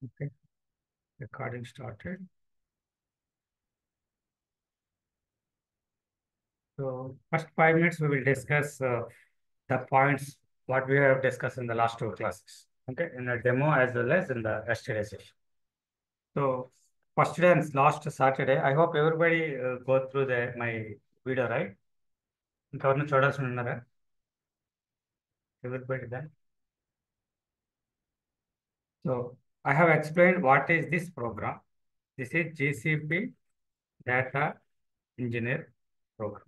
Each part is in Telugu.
Okay, recording started. So first 5 minutes we will discuss the points what we have discussed in the last two classes. Okay, in the demo as well as in the yesterday session. So first day and last Saturday, I hope everybody go through my video, right? ఇంకెవరిని చూడాల్సి ఉన్నారా? Everybody done? So I have explained what is this program. This is GCP Data Engineer program.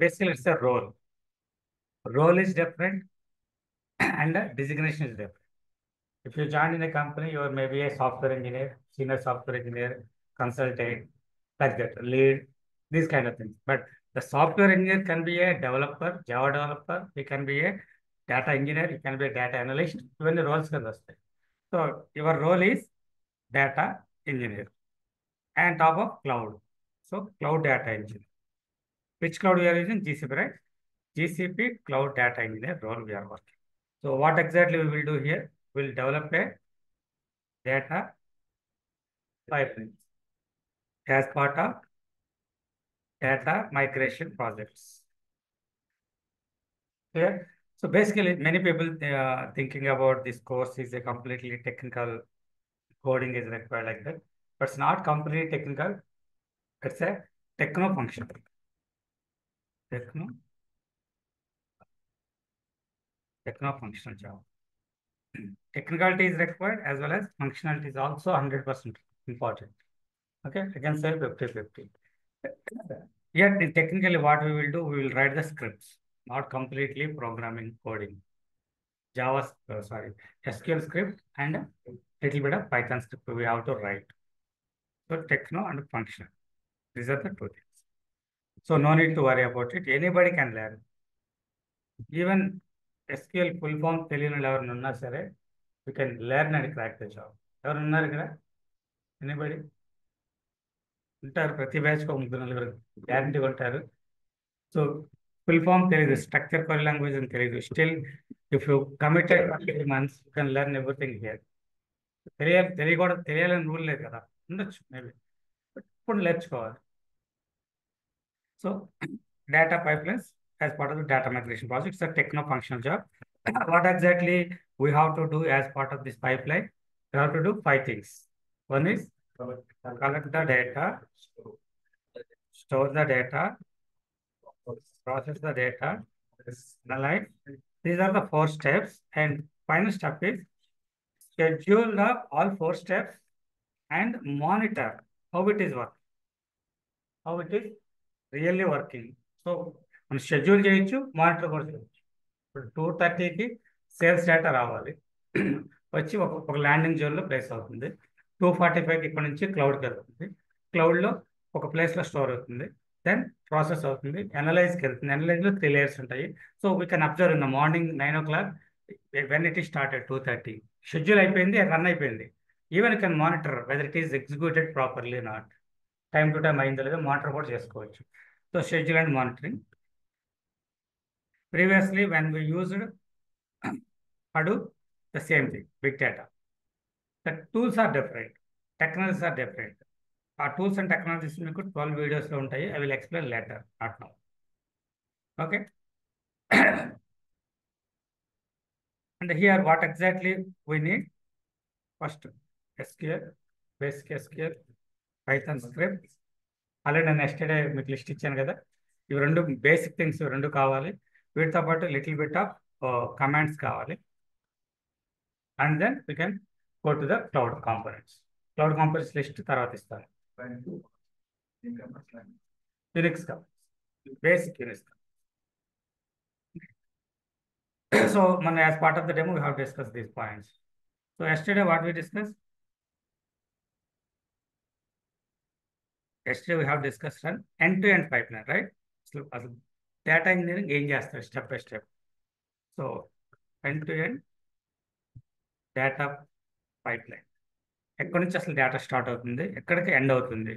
Basically, it's a role. Role is different and the designation is different. If you join in a company, you are maybe a software engineer, senior software engineer, consultant, like that, lead, these kind of things. But the software engineer can be a developer, Java developer, he can be a data engineer, he can be a data analyst, even the roles can be. So your role is data engineer and top of cloud. So cloud data engineer. Which cloud we are using? GCP, right? GCP cloud data engineer role we are working. So what exactly we will do here? We'll develop a data pipeline as part of data migration projects. Clear? So basically, many people thinking about this course is a completely technical coding is required like that, but it's not completely technical. It's a techno-functional. Techno-functional job. Technicality is required as well as functionality is also 100% important. Okay, I can say 50-50. Yet technically what we will do, we will write the scripts, not completely programming coding. SQL script and little bit of Python script we have to write. So techno and functional. These are the two things. So no need to worry about it. Anybody can learn. Even SQL full form తెలియని ఎవరైనా ఉన్నా సరే, we can learn and crack the job. ఎవరు ఉన్నారు ఇక్కడ? Anybody? ఉంటారు, ప్రతి బ్యాచ్ ఒక ముగ్గురు నలుగురు గ్యారంటీ ఉంటారు. సో ఫుల్ ఫామ్ తెలియదు, స్ట్రక్చర్ క్వరీ లాంగ్వేజ్ అని తెలియదు. Still if you committed 3 months, you can learn everything here. తెలియకూడదు, తెలియాలని రూల్ లేదు కదా, ఉండొచ్చు మేబీ, ఇప్పుడు నేర్చుకోవాలి. So data pipelines as part of the data migration project, it's a techno-functional job. What exactly we have to do as part of this pipeline? We have to do 5 things. One is collect the data, store the data, process the data, analyze. These are the 4 steps, and final step is schedule the all 4 steps and monitor how it is working, how it is really working. So మనం షెడ్యూల్ చేయొచ్చు, మానిటర్ కూడా చేయొచ్చు. ఇప్పుడు 2:30కి సేల్స్ డేటా రావాలి, వచ్చి ఒక ల్యాండింగ్ జోన్లో ప్లేస్ అవుతుంది. 2:45కి ఇక్కడ నుంచి క్లౌడ్కి వెళ్తుంది, క్లౌడ్లో ఒక ప్లేస్లో స్టోర్ అవుతుంది, దెన్ ప్రాసెస్ అవుతుంది, అనలైజ్కి వెళ్తుంది. అనలైజ్లో 3 layers ఉంటాయి. So we can observe in the morning 9 o'clock when it is started 2:30 schedule అయిపోయింది, రన్ అయిపోయింది. Even you can monitor whether it is executed properly not, time to time అయిందో లేదో మానిటర్ కూడా చేసుకోవచ్చు. So schedule and monitoring. Previously, when we used Hadoop, the same thing, big data. The tools are different, technologies are different. Our tools and technologies మీకు 12 videos లో ఉంటాయి. I will explain later, not now. Okay. And here, what exactly we need? First, SQL, basic SQL, Python script. Already నేను ఎస్టర్డే మీకు లిస్ట్ ఇచ్చాను కదా, ఇవి రెండు బేసిక్ థింగ్స్ రెండు కావాలి. వీటితో పాటు లిటిల్ బిట్ ఆఫ్ కమాండ్స్ కావాలి. And then we can go to the cloud components. Cloud components list తర్వాత ఇస్తాను. Unix basic Unix. So as part of the demo, we have discussed these points. So yesterday what we discussed? Yesterday we have discussed an end-to-end pipeline, right? So data engineering ఏం చేస్తారు step by step. So end-to-end data pipeline. ఎక్కడి నుంచి అసలు డేటా స్టార్ట్ అవుతుంది, ఎక్కడికి ఎండ్ అవుతుంది.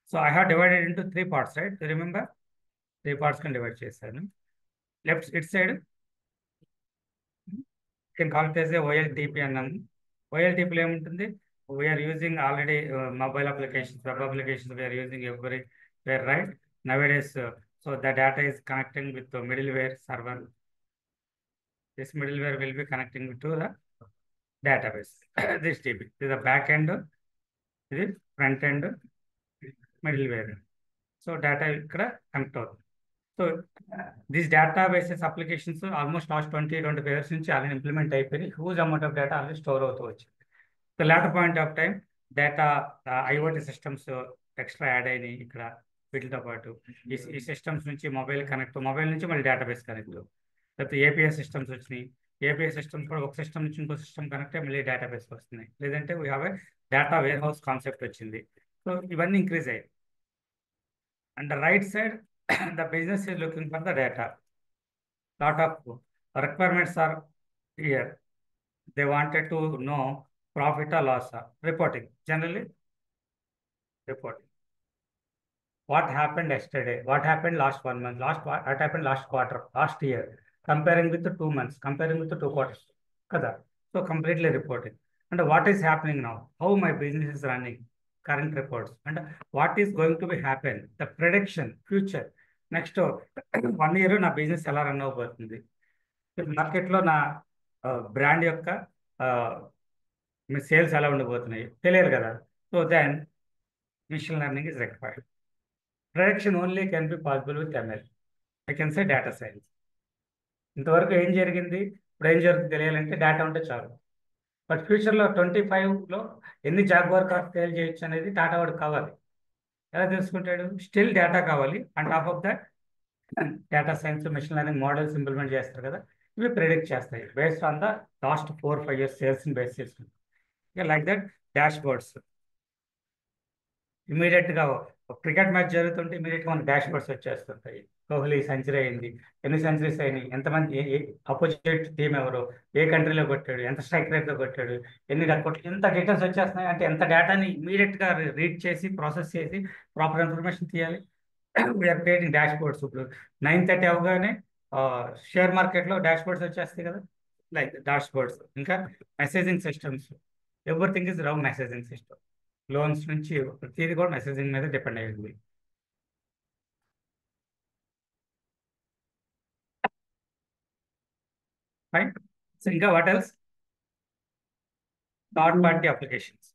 So I have divided into 3 parts, right? Remember 3 parts కింద డివైడ్ చేశాను. Left it side can call it as a OLTP అన్నాము. OLTP లో ఏముంటుంది? We're using already mobile applications, web applications we're using everywhere, right? Nowadays, so the data is connecting with the middleware server. This middleware will be connecting to the database. This DB. This is the back end, this is front end middleware. So data ఇక్కడ కనెక్ట్ అవుతుంది. So these databases applications almost last 25 years నుంచి ఆల్రెడీ ఇంప్లిమెంట్ అయిపోయి huge amount of data already store అవుతూ వచ్చింది. So later point of time data IoT systems extra add అయినాయి ఇక్కడ. వీటితో పాటు ఈ సిస్టమ్స్ నుంచి మొబైల్ నుంచి మళ్ళీ డేటాబేస్ కనెక్ట్, లేకపోతే API సిస్టమ్స్ వచ్చినాయి. API సిస్టమ్స్ కూడా ఒక సిస్టమ్ నుంచి ఇంకో సిస్టమ్ కనెక్ట్ అయ్యి మళ్ళీ డేటాబేస్ వస్తున్నాయి. లేదంటే we have a data warehouse concept వచ్చింది. సో ఇవన్నీ ఇంక్రీజ్ అయ్యాయి. And the right side, the business is looking for the data. Lot of requirements are here. They wanted to know profit or loss. Reporting, generally reporting. What happened yesterday? What happened last 1 month? What happened last quarter? Last year? Comparing with the 2 months, comparing with the 2 quarters. Kada. So completely reporting. And what is happening now? How my business is running? Current reports. And what is going to be happen? The prediction, future. Next 1 year నా బిజినెస్ ఎలా రన్ అవ్వబోతుంది, మార్కెట్లో నా బ్రాండ్ యొక్క మీ సేల్స్ ఎలా ఉండబోతున్నాయి తెలియదు కదా. So then machine learning is required. Prediction only can be possible with ML. I can say data science. ఇంతవరకు ఏం జరిగింది, ఇప్పుడు ఏం జరుగుతుంది తెలియాలంటే డేటా ఉంటే చాలు. బట్ ఫ్యూచర్లో 25లో ఎన్ని జాగ్వార్ కార్స్ సేల్ చేయొచ్చు అనేది టాటా వాడికి కావాలి. ఎలా తెలుసుకుంటాడు? స్టిల్ డేటా కావాలి. And top of that data science, machine learning models implement చేస్తారు కదా, ఇవి ప్రిడిక్ట్ చేస్తాయి based on the last 4-5 years సేల్స్ని బేస్ చేసుకుని. ఇక లైక్ దట్ డాష్ బోర్డ్స్ ఇమీడియట్గా క్రికెట్ మ్యాచ్ జరుగుతుంటే ఇమీడియట్గా మనకి డాష్ బోర్డ్స్ వచ్చేస్తుంటాయి. కోహ్లీ సెంచరీ అయింది, ఎన్ని సెంచరీస్ అయినాయి, ఎంతమంది అపోజిట్ టీం ఎవరు, ఏ కంట్రీలో కొట్టాడు, ఎంత స్ట్రైక్ రేట్లో కొట్టాడు, ఎన్ని కొట్టాడు, ఎంత డీటెయిల్స్ వచ్చేస్తున్నాయి. అంటే ఎంత డేటాని ఇమీడియట్గా రీడ్ చేసి ప్రాసెస్ చేసి ప్రాపర్ ఇన్ఫర్మేషన్ తీయాలి. We're creating dashboards. ఇప్పుడు 9:30 అవగానే షేర్ మార్కెట్లో డాష్ బోర్డ్స్ వచ్చేస్తాయి కదా, లైక్ డాష్ బోర్డ్స్. ఇంకా messaging systems, everything is round messaging system. Loans నుంచి ప్రతిదీ కూడా మెసేజింగ్ మీద డిపెండ్ అయ్యింది. ఫైన్. సో ఇంకా what else? Third party applications,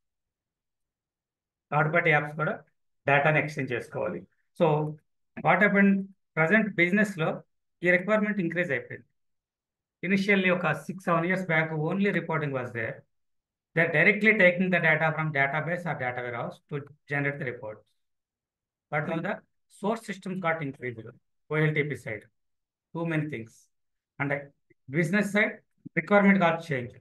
third party apps కూడా డేటాని ఎక్స్చేంజ్ చేసుకోవాలి. సో వాట్ హ్యాపెండ్, ప్రజెంట్ బిజినెస్లో ఈ రిక్వైర్మెంట్ ఇంక్రీజ్ అయిపోయింది. ఇనిషియల్లీ ఒక 6-7 years back only reporting was there. They're directly taking the data from database or data warehouse to generate the reports. But when the source systems got increased, OLTP side, too many things. And the business side, requirement got changed.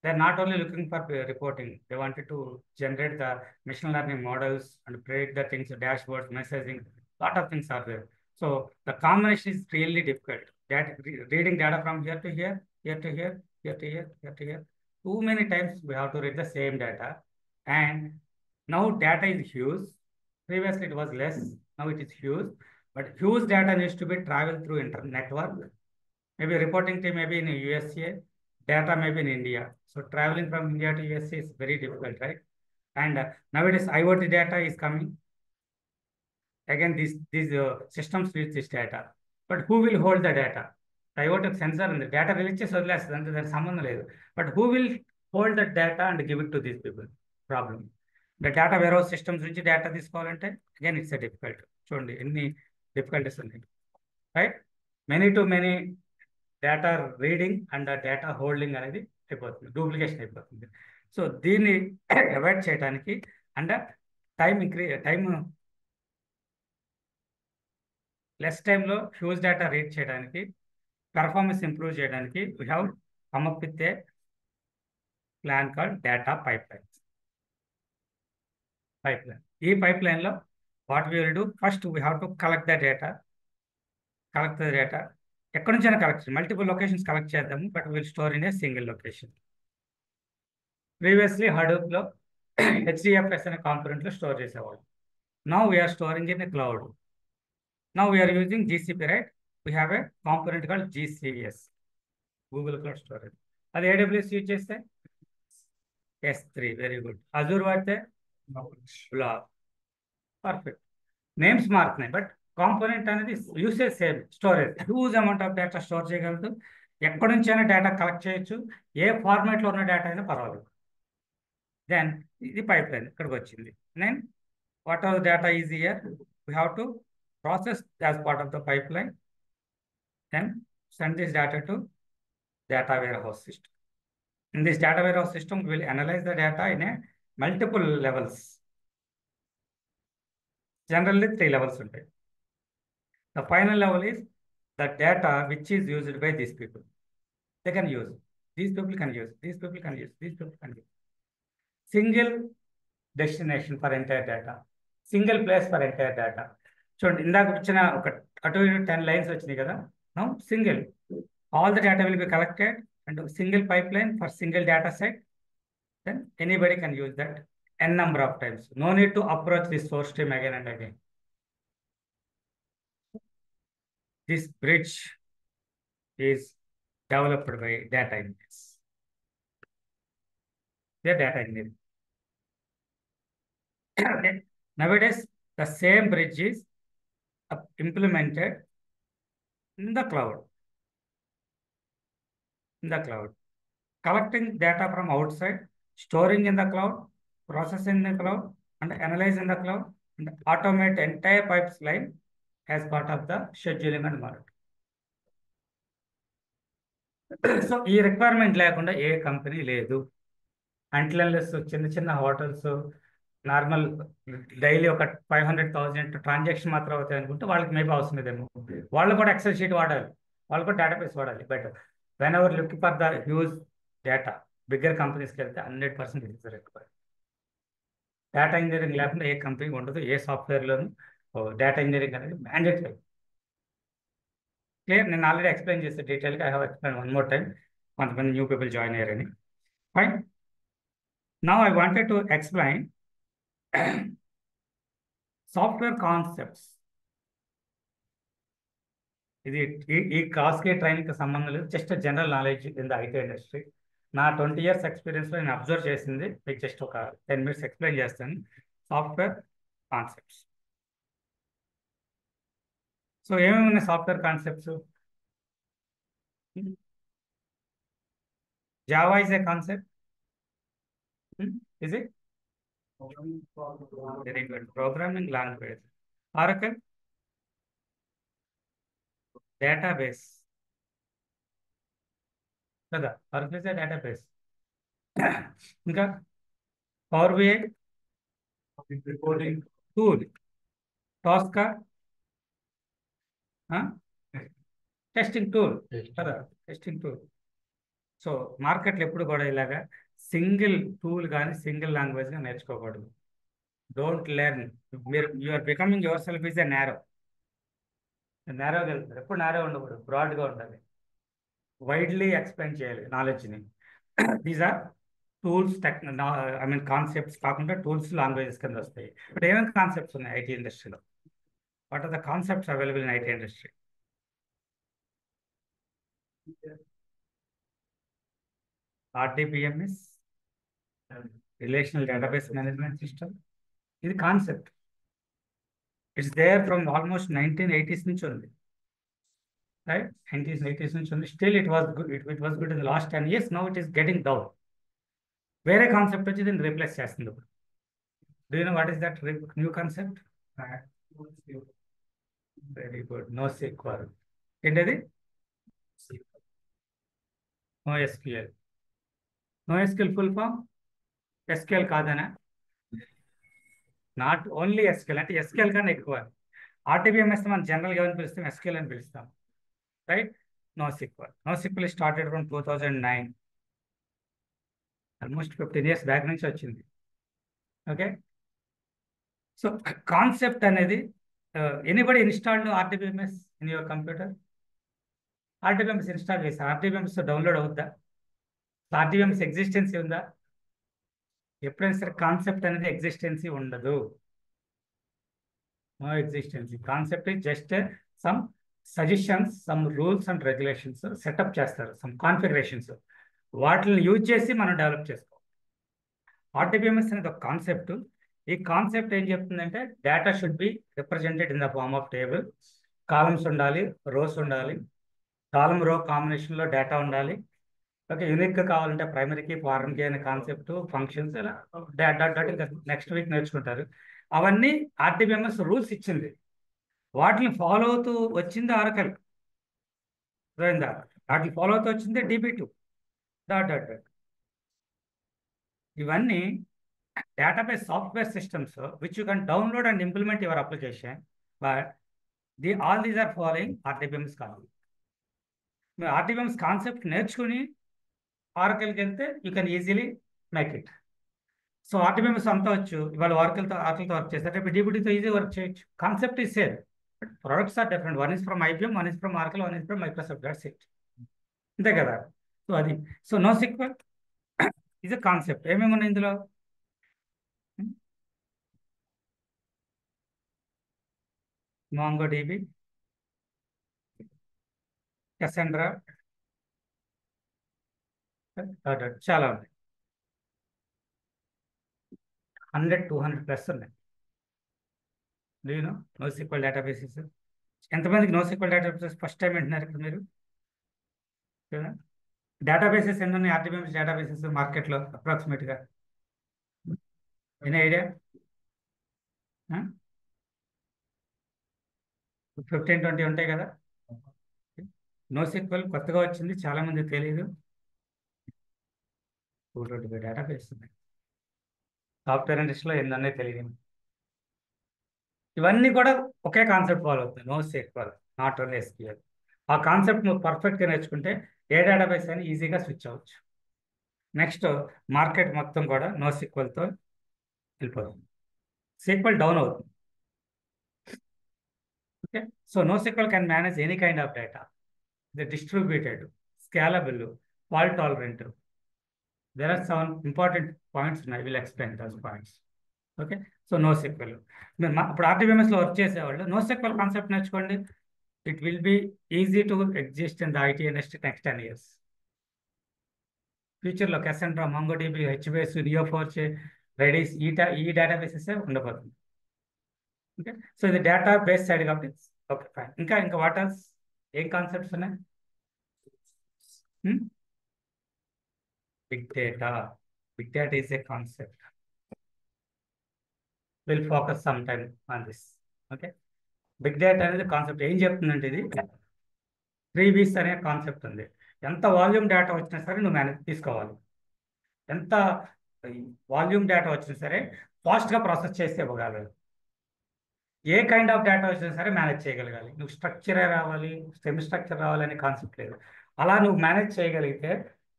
They're not only looking for reporting, they wanted to generate the machine learning models and predict the things, dashboards, messaging, lot of things are there. So the combination is really difficult. That reading data from here to here, here to here, here to here, here to here. Too many times we have to read the same data, and now data is huge. Previously it was less, now it is huge. But huge data needs to be traveled through internet network. Maybe reporting team may be in USA, data may be in India. So traveling from India to USA is very difficult, right? And nowadays IoT data is coming. Again, these systems use this data. But who will hold the data? IoT sensor and the data release చేసి వదిలేస్తుంది, అంటే దానికి సంబంధం లేదు. But who will hold that data and give it to these people? Problem. The data warehouse systems నుంచి డేటా తీసుకోవాలంటే అగైన్ ఇట్స్ ఎ డిఫికల్ట్. చూడండి ఎన్ని డిఫికల్టీస్ ఉన్నాయి, right? Many to many data reading and data holding అనేది అయిపోతుంది, డూప్లికేషన్ అయిపోతుంది. సో దీన్ని అవాయిడ్ చేయడానికి అండ్ టైం లెస్ టైంలో హ్యూజ్ డేటా రీడ్ చేయడానికి, performance improve చేయడానికి we have come up with a plan called data pipeline. ఈ pipeline లో what we will do, first we have to collect the data. ఎక్కడి నుంచైనా కలెక్ట్, మల్టిపుల్ లొకేషన్స్ కలెక్ట్ చేద్దాము, but will store in a single location. Previously హడూప్లో HDFS అనే కాంపోనెంట్లో స్టోర్ చేసేవాళ్ళు. Now we are storing in a cloud. Now we are using GCP, right? We have a component called GCS, Google Cloud Storage. అది AWS యూజ్ చేస్తే S3, వెరీ గుడ్. అజూర్ వాడితే బ్లాబ్, పర్ఫెక్ట్. నేమ్స్ మారుతున్నాయి బట్ కాంపోనెంట్ అనేది usage same. Storage, huge amount of data store చేయగలదు. ఎక్కడి నుంచైనా డేటా కలెక్ట్ చేయొచ్చు. ఏ ఫార్మాట్లో ఉన్న డేటా అయినా పర్వాలేదు. దెన్ ఇది పైప్ లైన్ ఇక్కడికి వచ్చింది. Then what are data is here, we have to process as part of the pipeline, then send this data to data warehouse system. In this data warehouse system, we will analyze the data in a multiple levels. Generally, 3 levels ఉంటాయి. The final level is the data which is used by these people. They can use. These people can use. These people can use. These people can use. Single destination for entire data. Single place for entire data. చూడండి, ఇందాక వచ్చిన ఒక అటు 10 lines వచ్చినాయి కదా. Now single. All the data will be collected and a single pipeline for single data set. Then anybody can use that n number of times. No need to approach this source stream again and again. This bridge is developed by data engineers. They are data engineering. Okay. Nowadays, the same bridge is implemented in the cloud. In the cloud, collecting data from outside, storing in the cloud, processing in the cloud, and analyze in the cloud, and automate entire pipeline as part of the scheduling and monitoring. So ఈ రిక్వైర్మెంట్ లేకుండా ఏ కంపెనీ లేదు. అంటిలెస్ చిన్న చిన్న హోటల్స్ నార్మల్ డైలీ ఒక 500,000 ట్రాన్సాక్షన్ మాత్రం అవుతాయి అనుకుంటే వాళ్ళకి మేబీ అవసరం లేదేమో. వాళ్ళు కూడా ఎక్సెల్ షీట్ వాడాలి, వాళ్ళు కూడా డేటాబేస్ వాడాలి. But whenever look for the huge data, bigger కంపెనీస్కి వెళ్తే 100% it is required. Data engineering లేకుండా ఏ కంపెనీ ఉండదు, ఏ సాఫ్ట్వేర్లోనూ డేటా ఇంజనీరింగ్ అనేది మ్యాండేటరీ. క్లియర్? నేను ఆల్రెడీ ఎక్స్ప్లెయిన్ చేస్తే డీటెయిల్గా. I have explain one more time, కొంతమంది న్యూ పీపుల్ జాయిన్ అయ్యారని. Fine. Now I wanted to explain software concepts. ఇది ఈ క్లాస్కి ట్రైనింగ్కి సంబంధం లేదు, just general knowledge in the IT industry. నా 20 years ఎక్స్పీరియన్స్లో నేను అబ్జర్వ్ చేసింది మీకు జస్ట్ ఒక 10 minutes ఎక్స్ప్లెయిన్ చేస్తాను. Software concepts. సో ఏమేమి ఉన్నాయి software concepts? Java is a concept. Is it? Very good. Programming language. Oracle database కదా, ఆరకల్ ఇస్ ఏ డేటాబేస్. ఇంకా power BI reporting tool. Tosca testing tool కదా, టెస్టింగ్ టూల్. సో మార్కెట్లో ఎప్పుడు కూడా ఇలాగా సింగిల్ టూల్ కానీ సింగిల్ లాంగ్వేజ్ కానీ నేర్చుకోకూడదు. Don't learn. మీరు you are becoming yourself is a నేరోగా వెళ్తారు. ఎప్పుడు నేరో ఉండకూడదు, బ్రాడ్గా ఉండాలి. వైడ్లీ ఎక్స్ప్లెయిన్ చేయాలి నాలెడ్జ్ని. These are tools, I mean concepts కాకుండా టూల్స్, లాంగ్వేజెస్ కింద వస్తాయి. బట్ ఏమేమి కాన్సెప్ట్స్ ఉన్నాయి ఐటీ ఇండస్ట్రీలో? What are the concepts available in IT industry? RDBMS, relational database management system. ఇది concept. It's there from almost 1980s నుంచి ఉంది, రైట్? 1980s నుంచి ఉంది. Still it was good. It was good in the last 10 years. Now it is getting down. వేరే కాన్సెప్ట్ వచ్చి దీన్ని రీప్లేస్ చేస్తుంది ఇప్పుడు. Do you know what is that new concept? Very good. NoSQL. ఏంటది? NoSQL. NoSQL full form SQL కాదనా? నాట్ ఓన్లీ SQL, అంటే SQL కన్నా ఎక్కువ. RDBMS మనం జనరల్గా ఏమని పిలుస్తాం? SQL అని పిలుస్తాం, right? NoSQL started from 2009. Almost 15 years back నుంచి వచ్చింది. ఓకే. సో కాన్సెప్ట్ అనేది anybody installed RDBMS in your computer? RDBMS install చేసి RDBMS డౌన్లోడ్ అవుద్దా? RDBMS ఎగ్జిస్టెన్సీ ఉందా? ఎప్పుడైనా సరే కాన్సెప్ట్ అనేది ఎగ్జిస్టెన్సీ ఉండదు. No existence. Concept is just some suggestions, some rules and regulations setup చేస్తారు, సమ్ కాన్ఫిగరేషన్స్. వాటిని యూజ్ చేసి మనం డెవలప్ చేసుకోవాలి. ఆర్టీబీఎంఎస్ అనేది ఒక కాన్సెప్ట్. ఈ కాన్సెప్ట్ ఏం చెప్తుందంటే data should be represented in the form of table. Columns ఉండాలి, రోస్ ఉండాలి, కాలమ్ రో కాంబినేషన్లో డేటా ఉండాలి. ఓకే, యూనిక్గా కావాలంటే ప్రైమరీకి ఫారెన్కి అనే కాన్సెప్ట్, ఫంక్షన్స్ ఇలా డాట్ డాట్ డాట్ ఇంకా నెక్స్ట్ వీక్ నేర్చుకుంటారు. అవన్నీ ఆర్టీబీఎంఎస్ రూల్స్ ఇచ్చింది, వాటిని ఫాలో అవుతూ వచ్చింది ఆరకల్. అర్థమైందా? వాటిని ఫాలో అవుతూ వచ్చింది DB2 డాట్ డాట్ డాట్. ఇవన్నీ database software systems which you can download and implement your application, but all these are following RDBMS concept. మీరు RDBMS కాన్సెప్ట్ నేర్చుకుని ఆర్కల్కి వెళ్తే you can easily make it. So RDBMS అంతా వచ్చు, ఇవాళ ఆర్కల్తో వర్క్ చేస్తారు, రేపు DBTతో ఈజీ వర్క్ చేయొచ్చు. Concept is same, but products are different. One is from IBM, one is from Oracle, one is from Microsoft. That's it. అంతే కదా? సో అది. So NoSQL is a concept. ఏమేమి ఉన్నాయి ఇందులో? MongoDB, Cassandra, చాలా ఉన్నాయి. 100-200+ ఉన్నాయి. NoSQL databases. ఎంతమందికి NoSQL డేటాబేసెస్ ఫస్ట్ టైం వింటున్నారు ఇప్పుడు మీరు? డేటాబేసెస్ ఎన్ని ఉన్నాయి ఆర్టీబీఎంఎస్ డేటాబేసెస్ మార్కెట్లో అప్రాక్సిమేట్గా? Any idea? 15-20 ఉంటాయి కదా. NoSQL కొత్తగా వచ్చింది, చాలా మంది తెలియదు. 225 డేటాబేస్ ఉన్నాయి. సాఫ్ట్వేర్ ఇండస్ట్రీలో ఎన్ని తెలియదు. ఇవన్నీ కూడా ఒకే కాన్సెప్ట్ ఫాలో అవుతుంది, NoSQL, నాట్ ఓన్లీ SQL. ఆ కాన్సెప్ట్ నువ్వు పర్ఫెక్ట్గా నేర్చుకుంటే ఏ డేటాబేస్ అయినా ఈజీగా స్విచ్ అవ్వచ్చు. నెక్స్ట్ మార్కెట్ మొత్తం కూడా NoSQLతో వెళ్ళిపోతుంది. SQL డౌన్ అవుతుంది. Okay, so NoSQL can manage any kind of data. The distributed, scalable, fault tolerant. There are 7 important points ఉన్నాయి. Will explain those points. Okay, so NoSQL మీరు ఇప్పుడు ఆర్టీబీఎంఎస్లో వర్క్ చేసేవాళ్ళు NoSQL కాన్సెప్ట్ నేర్చుకోండి. It will be easy to exist in the IT industry next 10 years. ఫ్యూచర్లో Cassandra, MongoDB, HBase, Neo4j, Redis ఈ డేటాబేసెస్ ఉండబోతుంది. ఓకే, సో ఇది డేటా బేస్ సైడ్ కాబట్టి ఓకే ఫైన్. ఇంకా వాట్ ఎల్స్? ఏం కాన్సెప్ట్స్ ఉన్నాయి? Big data. Big data is a concept. Will focus some time on this. Okay, big data అనేది కాన్సెప్ట్ ఏం చెప్తుందంటే ఇది 3Vs అనే కాన్సెప్ట్ ఉంది. ఎంత వాల్యూమ్ డేటా వచ్చినా సరే నువ్వు మేనేజ్ తీసుకోవాలి. ఎంత వాల్యూమ్ డేటా వచ్చినా సరే ఫాస్ట్గా ప్రాసెస్ చేస్తే ఇవ్వగలగాలి. ఏ కైండ్ ఆఫ్ డేటా వచ్చినా సరే మేనేజ్ చేయగలగాలి. నువ్వు స్ట్రక్చరే రావాలి, సెమీ స్ట్రక్చర్ రావాలి అనే కాన్సెప్ట్ లేదు. అలా నువ్వు మేనేజ్ చేయగలిగితే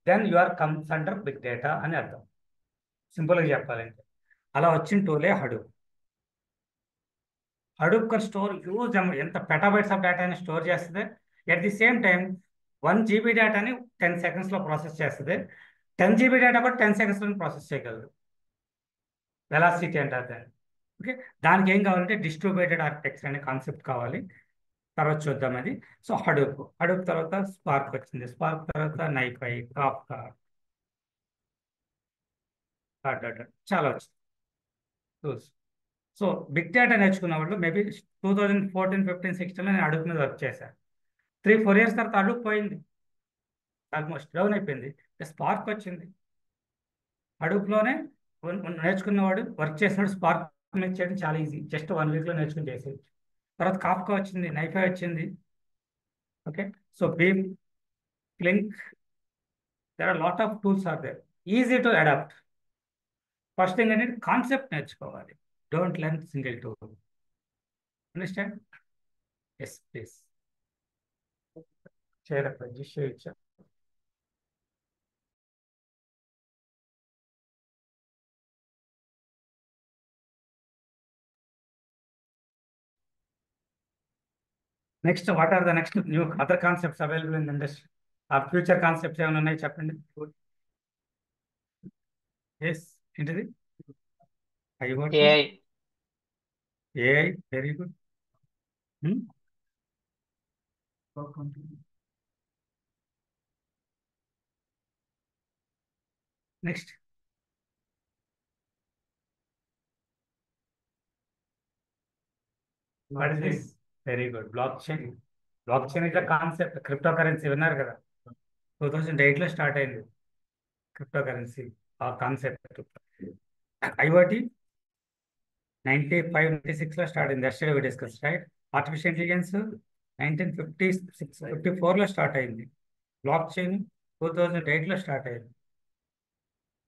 then you are comes under big data అని అర్థం. సింపుల్గా చెప్పాలంటే అలా వచ్చిన టూలే హడూప్. హడూప్ కా స్టోర్ హ్యూజ్ ఎంత పెటాబైట్స్ ఆఫ్ డేటాని స్టోర్ చేస్తుంది. At the same time 1 GB డేటాని 10 secondsలో ప్రాసెస్ చేస్తుంది. 10 GB డేటా కూడా 10 secondsలో ప్రాసెస్ చేయగలదు. వెలాసిటీ అంటారు దాన్ని. ఓకే, దానికి ఏం కావాలంటే డిస్ట్రిబ్యూటెడ్ ఆర్కిటెక్చర్ అనే కాన్సెప్ట్ కావాలి. తర్వాత చూద్దాం అది. సో హడూప్ తర్వాత స్పార్క్ వచ్చింది, స్పార్క్ తర్వాత నైఫై, కాఫ్కా, చాలా వచ్చింది టూల్స్. సో బిగ్ డేటా నేర్చుకున్న వాళ్ళు మేబీ 2014, 15, 16లో నేను హడూప్ మీద వర్క్ చేశాను. 3-4 years తర్వాత హడూప్ పోయింది, ఆల్మోస్ట్ డౌన్ అయిపోయింది. స్పార్క్ వచ్చింది. హడూప్లోనే నేర్చుకున్నవాడు వర్క్ చేసినాడు, స్పార్క్ మీద చేయడం చాలా ఈజీ, జస్ట్ 1 weekలో నేర్చుకుని చేసేయచ్చు. తర్వాత కాఫ్కా వచ్చింది, నైఫై వచ్చింది. Okay, so Beam, Flink, there are lot of tools are there, easy to adapt. First thing అనేది కాన్సెప్ట్ నేర్చుకోవాలి. Don't learn single tool. Understand? Yes please. చేయొచ్చా? Next what are the next new other concepts available in industry? ఆ ఫ్యూచర్ కాన్సెప్ట్స్ ఏమైనా ఉన్నాయి చెప్పండి. ఎస్, ఏంటిది? IoT, AI. AI, very good. Next What is this? Very good. Blockchain. Blockchain is a concept. Cryptocurrency విన్నారు కదా 2008 లో స్టార్ట్ అయింది క్రిప్టోకరెన్సీ ఆ కాన్సెప్ట్. ఐఓటి 95-96 లో స్టార్ట్ అయింది. Yesterday we discuss right. Artificial intelligence 1954 లో స్టార్ట్ అయింది. బ్లాక్ చైన్ 2008 లో స్టార్ట్ అయింది.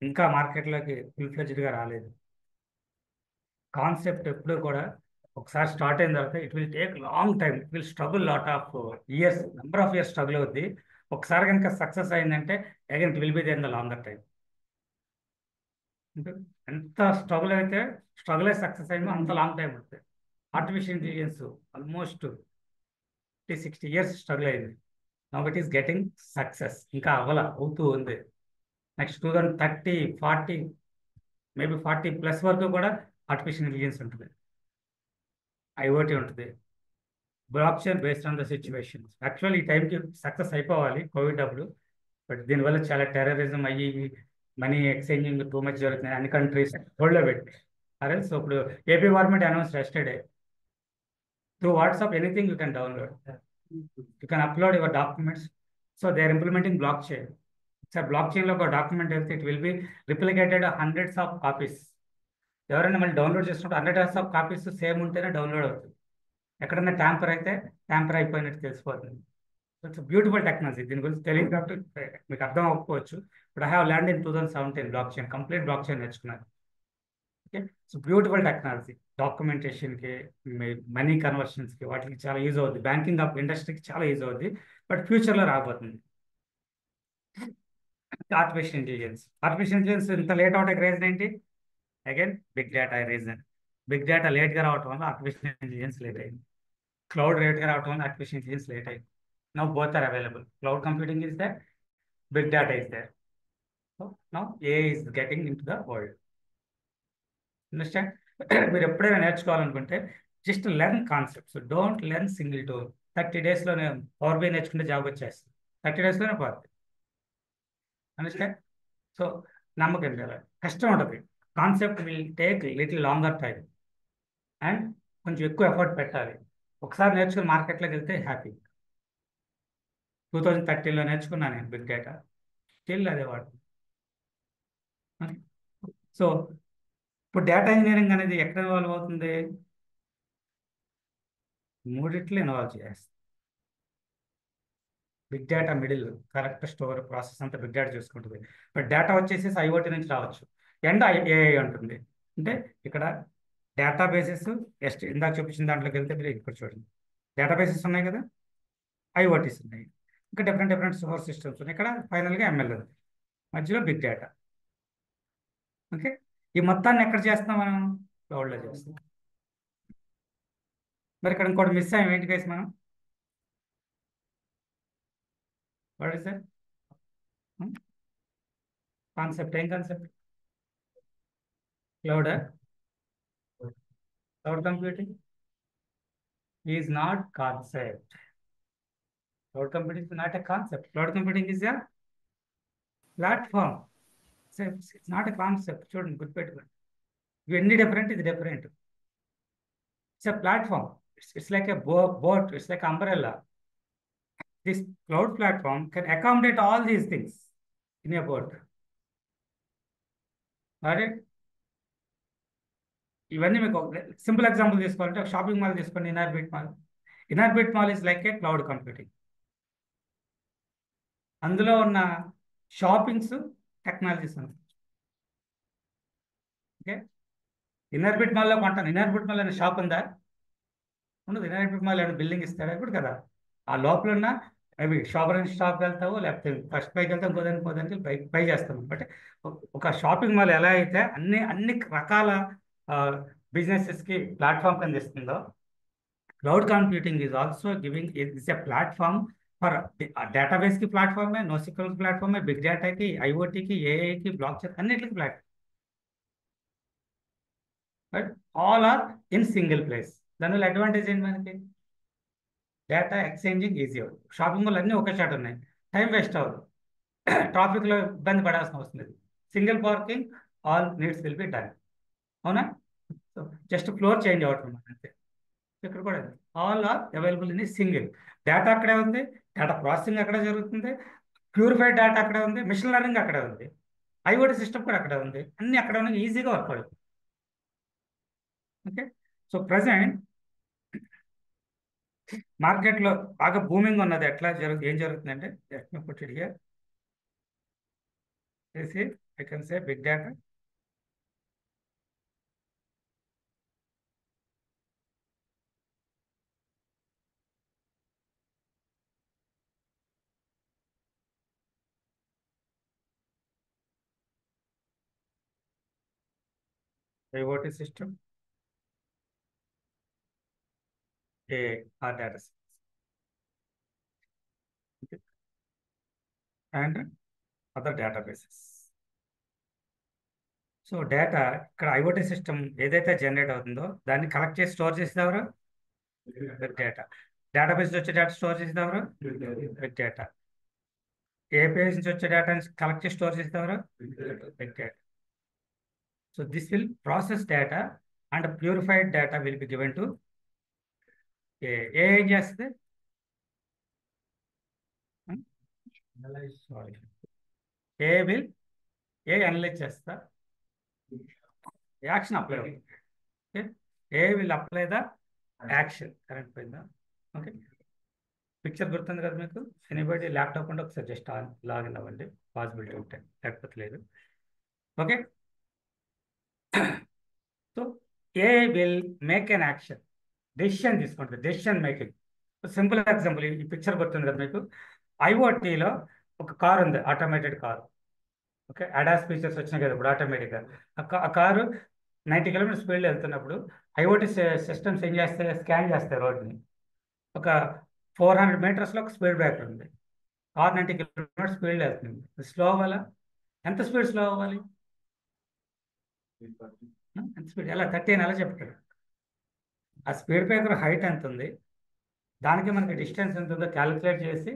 ఇంకా మార్కెట్లోకి ఫుల్ ఫ్లెడ్జ్డ్గా రాలేదు. కాన్సెప్ట్ ఎప్పుడు కూడా ఒకసారి స్టార్ట్ అయిన తర్వాత it will take long time, it will struggle lot of years, number of years struggle అవుద్ది. ఒకసారి కనుక సక్సెస్ అయిందంటే again it will be there in the longer time. ఎంత స్ట్రగుల్ అయితే స్ట్రగుల్ అయి సక్సెస్ అయిందో అంత లాంగ్ టైం ఉంటుంది. Artificial intelligence almost 60 years struggle అయింది. Now it is getting success. ఇంకా అవుతూ ఉంది. నెక్స్ట్ 2030, 40, మేబీ 40+ వరకు కూడా ఆర్టిఫిషియల్ ఇంటెలిజెన్స్ ఉంటుంది, ఐఓటీ ఉంటుంది. Block chain based on the situations. Actual ఈ టైంకి సక్సెస్ అయిపోవాలి కోవిడ్ అప్పుడు, బట్ దీనివల్ల చాలా టెర్రరిజం అయ్యి మనీ ఎక్స్చేంజింగ్ టూ మచ్ జరుగుతున్నాయి అన్ని కంట్రీస్ హోల్డ్లో పెట్టి. అరే సో ఇప్పుడు AP government announce yesterday through WhatsApp anything you can download, you can upload your documents. So they are implementing blockchain. Sir block చైన్లో ఒక డాక్యుమెంట్ వెళ్తే it will be replicated hundreds of copies. ఎవరైనా మళ్ళీ డౌన్లోడ్ చేసుకుంటే హండ్రెడ్స్ ఆఫ్ కాపీస్ సేమ్ ఉంటేనే డౌన్లోడ్ అవుతుంది. ఎక్కడన్నా ట్యాంపర్ అయితే ట్యాంపర్ అయిపోయినట్టు తెలిసిపోతుంది. It's beautiful technology. దీని గురించి తెలియదు కాబట్టి మీకు అర్థం అవ్వకపోవచ్చు. But I have land in 2017 blockchain, complete blockchain నేర్చుకున్నాను. Okay, so beautiful technology. డాక్యుమెంటేషన్కి, మనీ కన్వర్షన్స్కి, వాటికి చాలా యూజ్ అవుతుంది. బ్యాంకింగ్ ఆఫ్ ఇండస్ట్రీకి చాలా యూజ్ అవుతుంది. బట్ ఫ్యూచర్లో రాబోతుంది. Artificial intelligence. ఆర్టిఫిషియల్ ఇంటెలిజెన్స్ ఇంత లేట్ అవడానికి రీజన్ ఏంటి? Again big data reason. Big data లేట్గా రావటం వల్ల ఆర్టిఫిషియల్ ఇంటెలిజెన్స్ లేట్ అయింది. క్లౌడ్ లేట్గా రావటం వల్ల ఆర్టిఫిషియల్ ఇంటెలిజెన్స్ లేట్ అయింది. Now both are available. Cloud computing is there, big data is there. So now AI is getting into the world. Understand? మీరు ఎప్పుడైనా నేర్చుకోవాలనుకుంటే just learn concepts, don't learn single tool. 30 డేస్లోనే పవర్ బై నేర్చుకుంటే జాబ్ వచ్చేస్తుంది. 30 డేస్లోనే పోతుంది. అండర్స్టాండ్? సో నమ్మకం కదా, కష్టం ఉంటుంది. Concept will take little longer time and కొంచెం ఎక్కువ ఎఫర్ట్ పెట్టాలి. ఒకసారి నేర్చుకుని మార్కెట్లోకి వెళ్తే హ్యాపీ. 2013లో నేర్చుకున్నాను నేను బిగ్ డేటా, స్టిల్ అదే వాడు. సో ఇప్పుడు డేటా ఇంజనీరింగ్ అనేది ఎక్కడ ఇన్వాల్వ్ అవుతుంది? మూడిట్లో ఇన్వాల్వ్ చేస్తుంది. Big data middle, correct store process అంతా బిగ్ డేటా చూసుకుంటుంది. బట్ డేటా వచ్చేసి ఐఓటీ నుంచి రావచ్చు అండ్ ఏఐ ఉంటుంది. అంటే ఇక్కడ డేటా బేసెస్ ఇందాక చూపించిన దాంట్లోకి వెళ్తే మీరు ఇక్కడ చూడండి, డేటా బేసెస్ ఉన్నాయి కదా, ఐఓటీస్ ఉన్నాయి, ఇంకా డిఫరెంట్ సోర్స్ సిస్టమ్స్ ఉన్నాయి. ఇక్కడ ఫైనల్గా ఎంఎల్ ఉంది, మధ్యలో బిగ్ డేటా. ఓకే, ఈ మొత్తాన్ని ఎక్కడ చేస్తున్నాం మనం? క్లౌడ్లో చేస్తున్నాం. మరి ఇక్కడ ఇంకోటి మిస్ అయ్యాం. ఏంటి కేసు మనం? What is that concept? ఏం concept? Cloud computing is not concept. Cloud computing is not a concept. Cloud computing is a platform. It's not a concept. Children, good better. You any different is different. It's a platform. It's like a boat. It's like an umbrella. This cloud platform can accommodate all these things in a boat. Alright? ఇవన్నీ మీకు సింపుల్ ఎగ్జాంపుల్ తీసుకోవాలంటే షాపింగ్ మాల్ తీసుకోండి, Inorbit mall. Inorbit mall is like a cloud computing. అందులో ఉన్న షాపింగ్స్ టెక్నాలజీస్ ఉన్నాయి. ఓకే, ఇనార్బిట్ మాల్లో కొంటాను. ఇనార్బిట్ మాల్ అనే షాప్ ఉందా? ఉండదు. ఇనార్బిట్ మాల్ ఏమైనా బిల్డింగ్ ఇస్తాడా? ఇప్పుడు కదా ఆ లోపల ఉన్న మేబీ షాప్కి వెళ్తావు, లేకపోతే ఫస్ట్ పైకి వెళ్తావు, ఇంకోదానికి పై చేస్తాము. బట్ ఒక షాపింగ్ మాల్ ఎలా అయితే అన్ని రకాల బిజినెసెస్కి ప్లాట్ఫామ్ అందిస్తుందో, cloud computing is also giving its a platform for database కి ప్లాట్ఫామ్, నోసిక్వల్ ప్లాట్ఫామ్, బిగ్ డేటాకి, ఐఓటీకి, ఏఐకి, బ్లాక్ చైన్ అన్నిటికి platform. But all are in single place. దానివల్ల అడ్వాంటేజ్ ఏంటి మనకి? డేటా ఎక్స్చేంజింగ్ ఈజీ అవుతుంది. షాపింగ్ మాల్ అన్నీ ఒకే చోట ఉన్నాయి, టైం వేస్ట్ అవ్వదు, ట్రాఫిక్లో ఇబ్బంది పడాల్సిన అవసరం లేదు. Single parking, all needs will be done. అవునా? సో జస్ట్ ఫ్లోర్ చేంజ్ అవటం అంతే. ఇక్కడ కూడా all are available in single. Data అక్కడే ఉంది, డేటా ప్రాసెసింగ్ అక్కడే జరుగుతుంది, ప్యూరిఫైడ్ డేటా అక్కడే ఉంది, మిషన్ లెర్నింగ్ అక్కడే ఉంది, ఐఓటీ సిస్టమ్ కూడా అక్కడే ఉంది, అన్ని అక్కడ ఉన్నాయి, ఈజీగా వర్క్ అవుతుంది. ఓకే. సో ప్రజెంట్ మార్కెట్లో బాగా బూమింగ్ ఉన్నది. ఎట్లా ఏం జరుగుతుందంటే, let me put it here. This is, I can say, big data. IoT system, A or data science. Okay. And other databases. So data ఇక్కడ ఐఓటీ సిస్టమ్ ఏదైతే జనరేట్ అవుతుందో దాన్ని కలెక్ట్ చేసి స్టోర్ చేసేది ఎవరు? Big data. డేటాబేస్ నుంచి వచ్చే డేటా స్టోర్ చేసేది ఎవరు? Big data. ఏపీఐస్ నుంచి వచ్చే డేటా కలెక్ట్ చేసి స్టోర్ చేసేది ఎవరు? Big data. So this will process data and purified data will be given to AI. ఏం చేస్తుంది? సారీ, ఏ అనలైజ్ చేస్తా, యాక్షన్ అప్లై అవుతుంది. Okay. AI will apply the action. Correct పోయిందా? ఓకే. పిక్చర్ గుర్తుంది కదా మీకు? ఎనీబడి ల్యాప్టాప్ ఉంటే ఒకసారి జస్ట్ లాగిన్ అవ్వండి, పాసిబిలిటీ ఉంటాయి, లేకపోతే లేదు. Okay. So A will make an action, decision తీసుకుంటుంది, డెసిషన్ మేకింగ్. సింపుల్ ఎగ్జాంపుల్, ఈ పిక్చర్ గుర్తుంది కదా మీకు? ఐఓటీలో ఒక కార్ ఉంది, automated car. Okay. ADAS features వచ్చినాయి కదా ఇప్పుడు ఆటోమేటిక్గా. ఆ కారు 90 కిలోమీటర్ స్పీడ్లో వెళ్తున్నప్పుడు ఐఓటీ సిస్టమ్స్ ఏం చేస్తాయి? స్కాన్ చేస్తాయి రోడ్ని. ఒక 400 మీటర్స్లో ఒక స్పీడ్ బ్రేకర్ ఉంది. కార్ 90 కిలోమీటర్ స్పీడ్లో వెళ్తుంది. స్లో అవ్వాలా? ఎంత స్పీడ్ స్లో అవ్వాలి? ఎంత స్పీడ్? ఎలా 30 అని ఎలా చెప్తారు? ఆ స్పీడ్ బ్రేకర్ హైట్ ఎంత ఉంది, దానికి మనకి డిస్టెన్స్ ఎంత ఉందో క్యాలిక్యులేట్ చేసి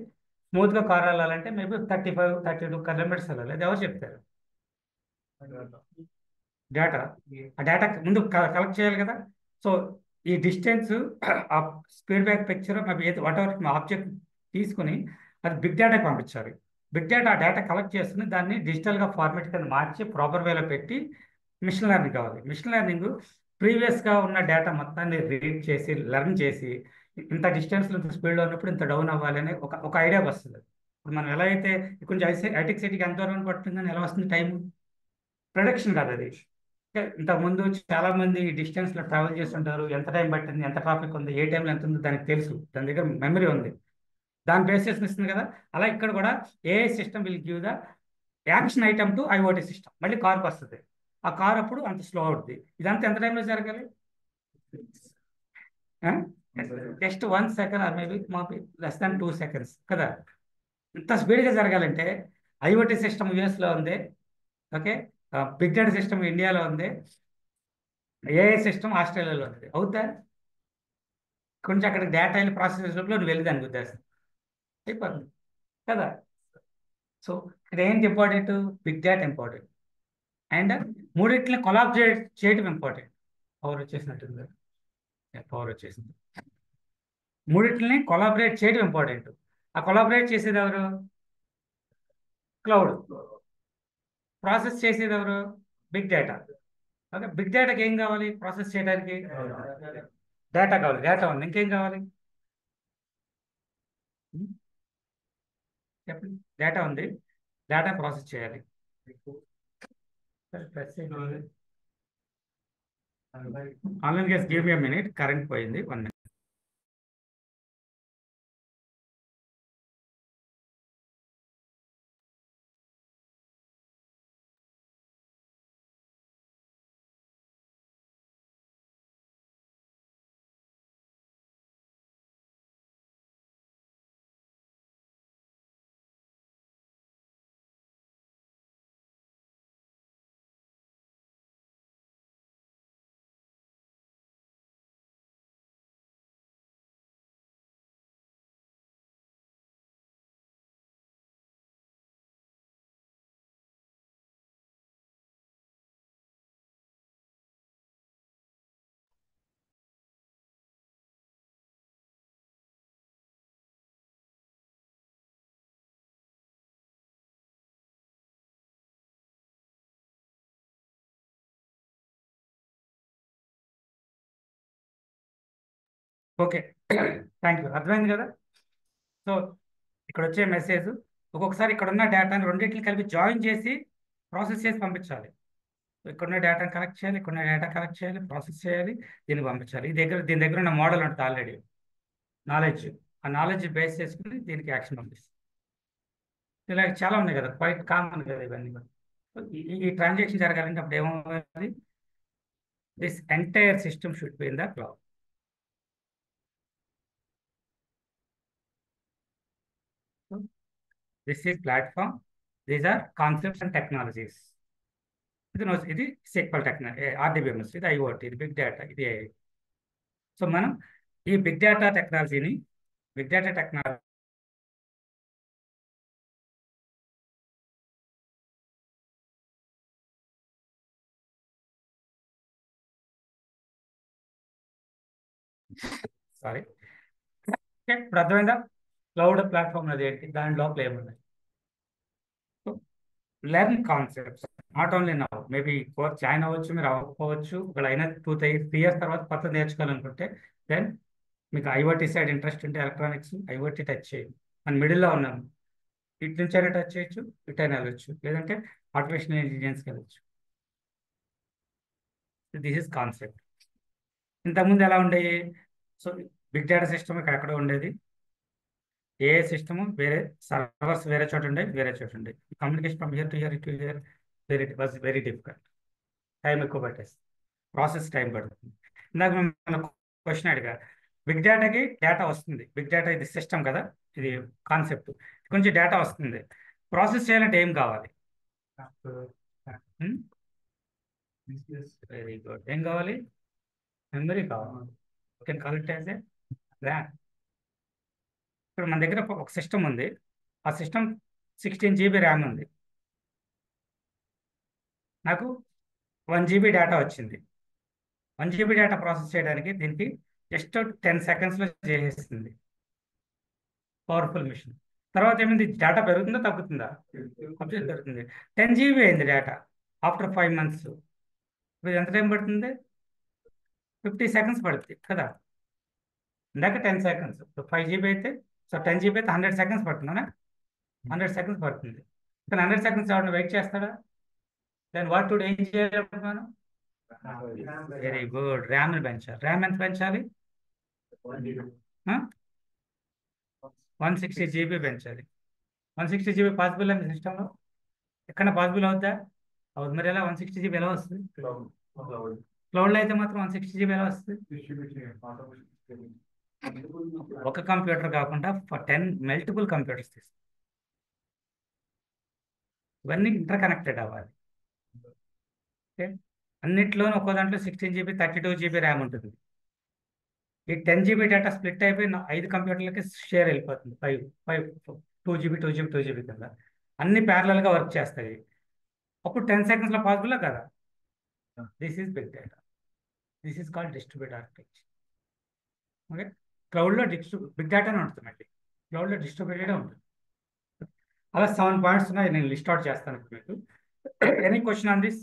స్మూత్గా కార్ వెళ్ళాలంటే మేబీ 35-32 కిలోమీటర్స్ వెళ్ళాలి. అది ఎవరు చెప్తారు? డేటా. ఆ డేటా ముందు కలెక్ట్ చేయాలి కదా. సో ఈ డిస్టెన్స్, ఆ speed back picture, what ever object తీసుకుని అది బిగ్ డేటాకి పంపించాలి. బిగ్ డేటా ఆ డేటా కలెక్ట్ చేసుకుని దాన్ని డిజిటల్గా ఫార్మేట్ కింద మార్చి ప్రాపర్ వేలో పెట్టి మిషన్ లెర్నింగ్ కావాలి. మిషన్ లెర్నింగ్ ప్రీవియస్గా ఉన్న డేటా మొత్తాన్ని రీడ్ చేసి లెర్న్ చేసి ఇంత డిస్టెన్స్లో ఇంత స్పీడ్లో ఉన్నప్పుడు ఇంత డౌన్ అవ్వాలి అనే ఒక ఐడియా వస్తుంది. ఇప్పుడు మనం ఎలా అయితే కొంచెం ఐటెక్ సిటీకి ఎంత దూరం పడుతుందని ఎలా వస్తుంది టైం? ప్రొడక్షన్ కాదు అది. ఇంతకుముందు చాలా మంది డిస్టెన్స్ లో ట్రావెల్ చేస్తుంటారు, ఎంత టైం పట్టింది, ఎంత ట్రాఫిక్ ఉంది, ఏ టైంలో ఎంత ఉందో దానికి తెలుసు, దాని దగ్గర మెమరీ ఉంది, దాని బేసిస్ ఇస్తుంది కదా. అలా ఇక్కడ కూడా AI system will give the action item to IoT system. మళ్ళీ కార్కి వస్తుంది, ఆ కార్ అప్పుడు అంత స్లో అవుతుంది. ఇదంతా ఎంత టైంలో జరగాలి? Just 1 second or maybe less than 2 seconds కదా. ఇంత స్పీడ్గా జరగాలంటే ఐఓటీ సిస్టమ్ యుఎస్లో ఉంది, ఓకే, బిగ్ డేటా సిస్టమ్ ఇండియాలో ఉంది, ఏఐ సిస్టమ్ ఆస్ట్రేలియాలో ఉంది. అవుతా? కొంచెం అక్కడ డేటా వెళ్ళి ప్రాసెస్ లోపల నువ్వు వెళ్ళి దానికి ఉద్దేశం అయిపోతుంది కదా. సో ఇక్కడ ఏంటి important? Big data important and మూడింటిని కొలాబరేట్ చేయడం ఇంపార్టెంట్. పవర్ వచ్చేసినట్టుంది, పవర్ వచ్చేసింది. మూడింటిని కొలాబరేట్ చేయడం ఇంపార్టెంట్. ఆ కొలాబరేట్ చేసేది ఎవరు? క్లౌడ్. ప్రాసెస్ చేసేది ఎవరు? Big data. ఓకే. బిగ్ డేటాకి ఏం కావాలి ప్రాసెస్ చేయడానికి? డేటా కావాలి. డేటా ఉంది, ఇంకేం కావాలి చెప్పండి? డేటా ఉంది, డేటా ప్రాసెస్ చేయాలి. Online guess give me minute, current పోయింది, 1 minute. ఓకే. Thank you. అర్థమైంది కదా. సో ఇక్కడ వచ్చే మెసేజ్ ఒక్కొక్కసారి ఇక్కడ ఉన్న డేటాను రెండింటిని కలిపి జాయిన్ చేసి ప్రాసెస్ చేసి పంపించాలి. సో ఇక్కడ ఉన్న డేటాను కలెక్ట్ చేయాలి, ఇక్కడ ఉన్న డేటా కలెక్ట్ చేయాలి, ప్రాసెస్ చేయాలి, దీన్ని పంపించాలి. దీని దగ్గర ఉన్న మోడల్ ఉంటుంది ఆల్రెడీ, నాలెడ్జ్. ఆ నాలెడ్జ్ బేస్ చేసుకుని దీనికి యాక్షన్ పంపిస్తుంది. ఇలా చాలా ఉన్నాయి కదా, క్వైట్ కామన్ కదా ఇవన్నీ కూడా. సో ఈ ట్రాన్సాక్షన్ జరగాలంటే అప్పుడు ఏమవుతుంది, this entire system should be in the cloud. This is platform, these are concepts and technologies. ఇది SQL టెక్నాలజీ, RDBMS, ఇది IoT, ఇది బిగ్ డేటా, ఇది AI. సో మనం ఈ బిగ్ డేటా టెక్నాలజీని, బిగ్ డేటా టెక్నాలజీ సారీ ఇప్పుడు అర్థమైందా? క్లౌడ్ ప్లాట్ఫామ్ అది ఏంటి, దాని లోపల ఏమున్నాయి. Learn concepts not only now, maybe course join అవ్వచ్చు, మీరు అవ్వకపోవచ్చు. ఇక్కడ అయినా 2-3 ఇయర్స్ తర్వాత కొత్త నేర్చుకోవాలనుకుంటే దెన్ మీకు IoT సైడ్ ఇంట్రెస్ట్ ఉంటే ఎలక్ట్రానిక్స్, IoT టచ్ చేయండి. మన మిడిల్లో ఉన్నాము, ఇటు నుంచి అయినా టచ్ చేయొచ్చు, ఇటు అయినా వెళ్ళొచ్చు, లేదంటే ఆర్టిఫిషియల్ ఇంటెలిజెన్స్కి వెళ్ళొచ్చు. This is concept. ఇంతకుముందు ఎలా ఉండేవి? సో బిగ్ డేటా సిస్టమ్ ఇక్కడ ఎక్కడ ఉండేది, ఏ సిస్టమ్ వేరే, సర్వర్స్ వేరే చోట ఉండే, వేరే చోట ఉండే. Communication from here to hear to hear was very difficult. Time ఎక్కువ పట్టేస్తుంది, ప్రాసెస్ టైం పడుతుంది. ఇందాక మేము క్వశ్చన్ అడిగా, బిగ్ డేటాకి డేటా వస్తుంది, బిగ్ డేటా ఇది సిస్టమ్ కదా, ఇది కాన్సెప్ట్. కొంచెం డేటా వస్తుంది, ప్రాసెస్ చేయాలంటే ఏం కావాలి? Very good. ఏం కావాలి? మెమరీ కావాలి. Okay, collect as a RAM. ఇప్పుడు మన దగ్గర ఒక సిస్టమ్ ఉంది, ఆ సిస్టమ్ 16 GB ర్యామ్ ఉంది. నాకు 1 GB డేటా వచ్చింది. 1 GB డేటా ప్రాసెస్ చేయడానికి దీనికి జస్ట్ 10 సెకండ్స్లో చేసేస్తుంది. Powerful machine. తర్వాత ఏమైంది, డేటా పెరుగుతుందా తగ్గుతుందా? అబ్జెక్ట్ పెరుగుతుంది. 10 GB అయింది డేటా ఆఫ్టర్ 5 months. ఇప్పుడు ఎంత టైం పడుతుంది? 50 seconds పడుతుంది కదా. ఇందాక 10 seconds, ఇప్పుడు 5 GB అయితే, సో 10 GB అయితే 100 seconds పడుతుందా? 100 seconds పడుతుంది. కానీ 100 seconds ఎవరైనా వెయిట్ చేస్తాడా? దాని వాట్ టుడ్ ఏం చేయాలి మనం? వెరీ గుడ్, ర్యామ్ని పెంచాలి. ర్యామ్ ఎంత పెంచాలి? 160 GB పెంచాలి. 160 GB పాసిబుల్ అండి సిస్టంలో? ఎక్కడ పాసిబుల్ అవుద్దా? అవుతుంది. మరి ఎలా 160 GB ఎలా వస్తుంది? క్లౌడ్లో అయితే మాత్రం 160 GB ఎలా వస్తుంది? ఒక కంప్యూటర్ కాకుండా 10 మల్టిపుల్ కంప్యూటర్స్ తీస్తాం. ఇవన్నీ ఇంటర్ కనెక్టెడ్ అవ్వాలి. ఓకే, అన్నిట్లోనూ ఒక్కో దాంట్లో 16 GB 32 GB ర్యామ్ ఉంటుంది. ఈ 10 GB డేటా స్ప్లిట్ అయిపోయి 5 కంప్యూటర్లకి షేర్ వెళ్ళిపోతుంది. 2 GB 2 GB 2 GB కింద అన్ని ప్యారలల్గా వర్క్ చేస్తాయి. అప్పుడు 10 secondsలో పాసిబుల్ కదా. This is big data, this is called distributed architecture. Okay, క్లౌడ్లో బిగ్ డేటానే ఉంటుందండి, క్లౌడ్లో డిస్ట్రిబ్యూటెడ్ ఉంటుంది. అలా 7 పాయింట్స్ ఉన్నాయి, నేను లిస్ట్ అవుట్ చేస్తాను ఇప్పుడు మీకు. Any question on this?